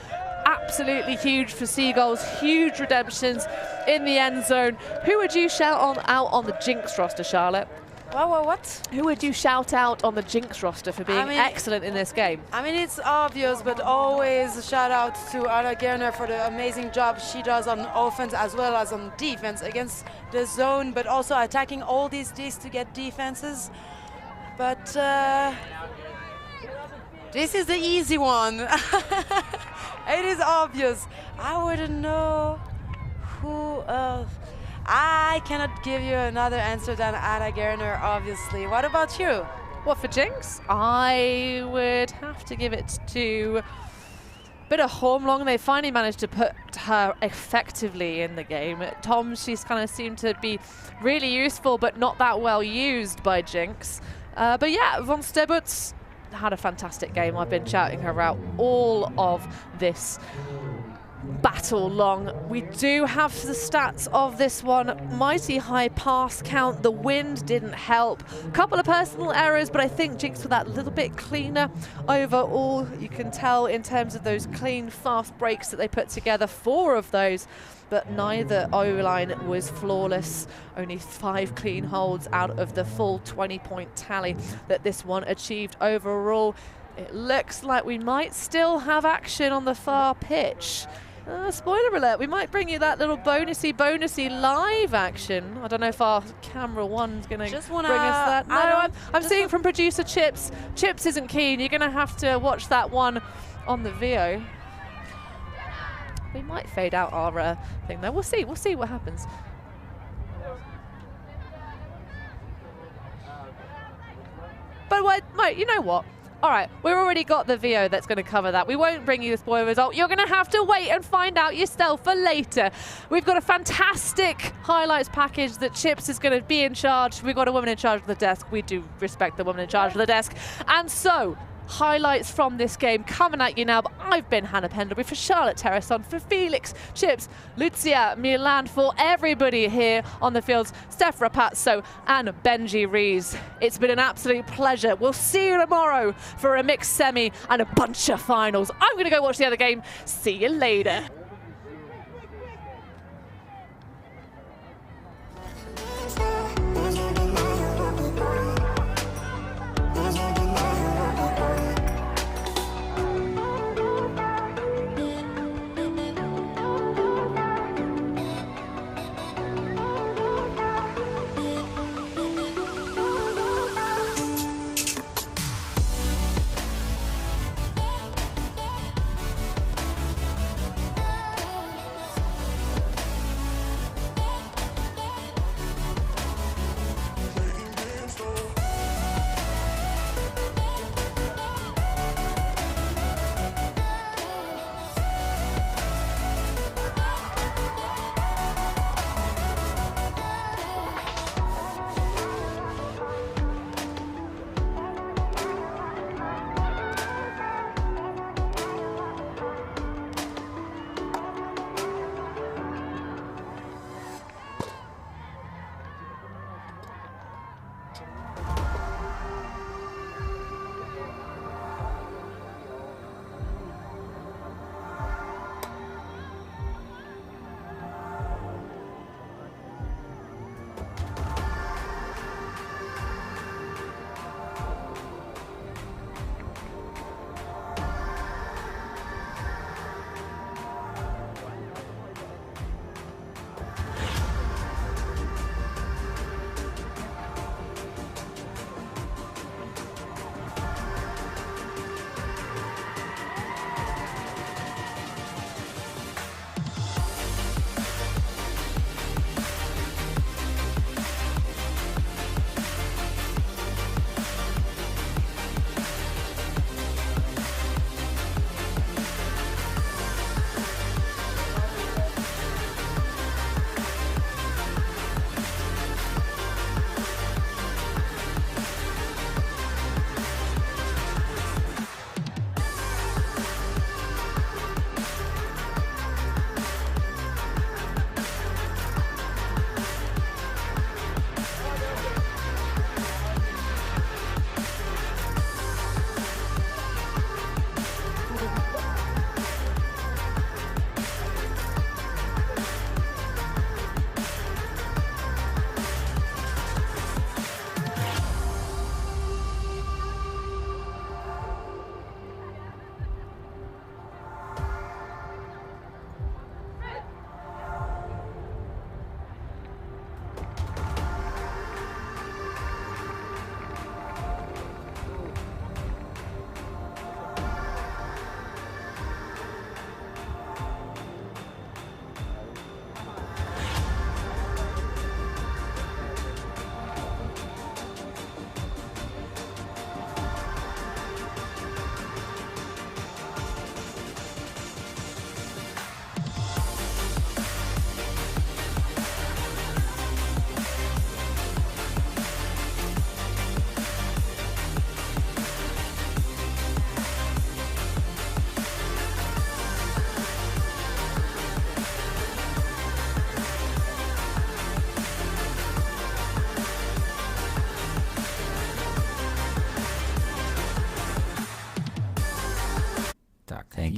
absolutely huge for Seagulls. Huge redemptions in the end zone. Who would you shout out on the jinX roster, Charlotte? What? Who would you shout out on the jinX roster for being excellent in this game? I mean, it's obvious, but always a shout out to Anna Gerner for the amazing job she does on offense as well as on defense against the zone, but also attacking all these Ds to get defenses. But this is the easy one. It is obvious. I wouldn't know who else. I cannot give you another answer than Anna Gerner, obviously. What about you? What, for jinX? I would have to give it to a bit of Hormlong. They finally managed to put her effectively in the game. At Tom, she's kind of seemed to be really useful, but not that well used by jinX. But yeah, von Stabut had a fantastic game. I've been shouting her out all of this battle long. We do have the stats of this one. Mighty high pass count. The wind didn't help. A couple of personal errors, but I think jinX were that little bit cleaner overall. You can tell in terms of those clean, fast breaks that they put together, 4 of those, but neither O-line was flawless. Only 5 clean holds out of the full 20-point tally that this one achieved overall. It looks like we might still have action on the far pitch. Spoiler alert, we might bring you that little bonusy live action. I don't know if our camera one's going to bring us that. No, I'm seeing from producer Chips. Chips isn't keen. You're going to have to watch that one on the VO. We might fade out our thing though. We'll see what happens. But you know what? All right, we've already got the VO that's going to cover that. We won't bring you the spoiler result. You're going to have to wait and find out yourself for later. We've got a fantastic highlights package that Chips is going to be in charge. We've got a woman in charge of the desk. We do respect the woman in charge of the desk. And so, highlights from this game coming at you now. But I've been Hannah Pendlebury for Charlotte Terrason, for Felix, Chips, Lucia, Milan, for everybody here on the fields, Steph Rapazzo and Benji Rees. It's been an absolute pleasure. We'll see you tomorrow for a mixed semi and a bunch of finals. I'm going to go watch the other game. See you later.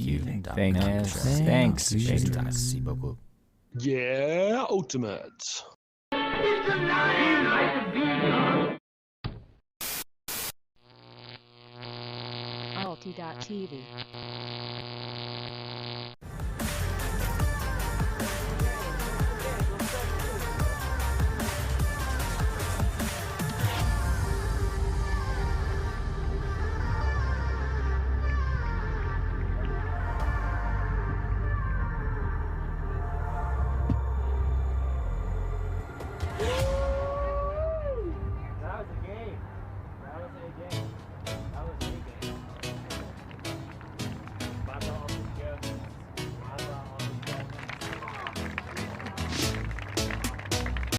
you. Thank you. Thanks. Merci beaucoup. Yeah, Ultimate. ULTI.TV.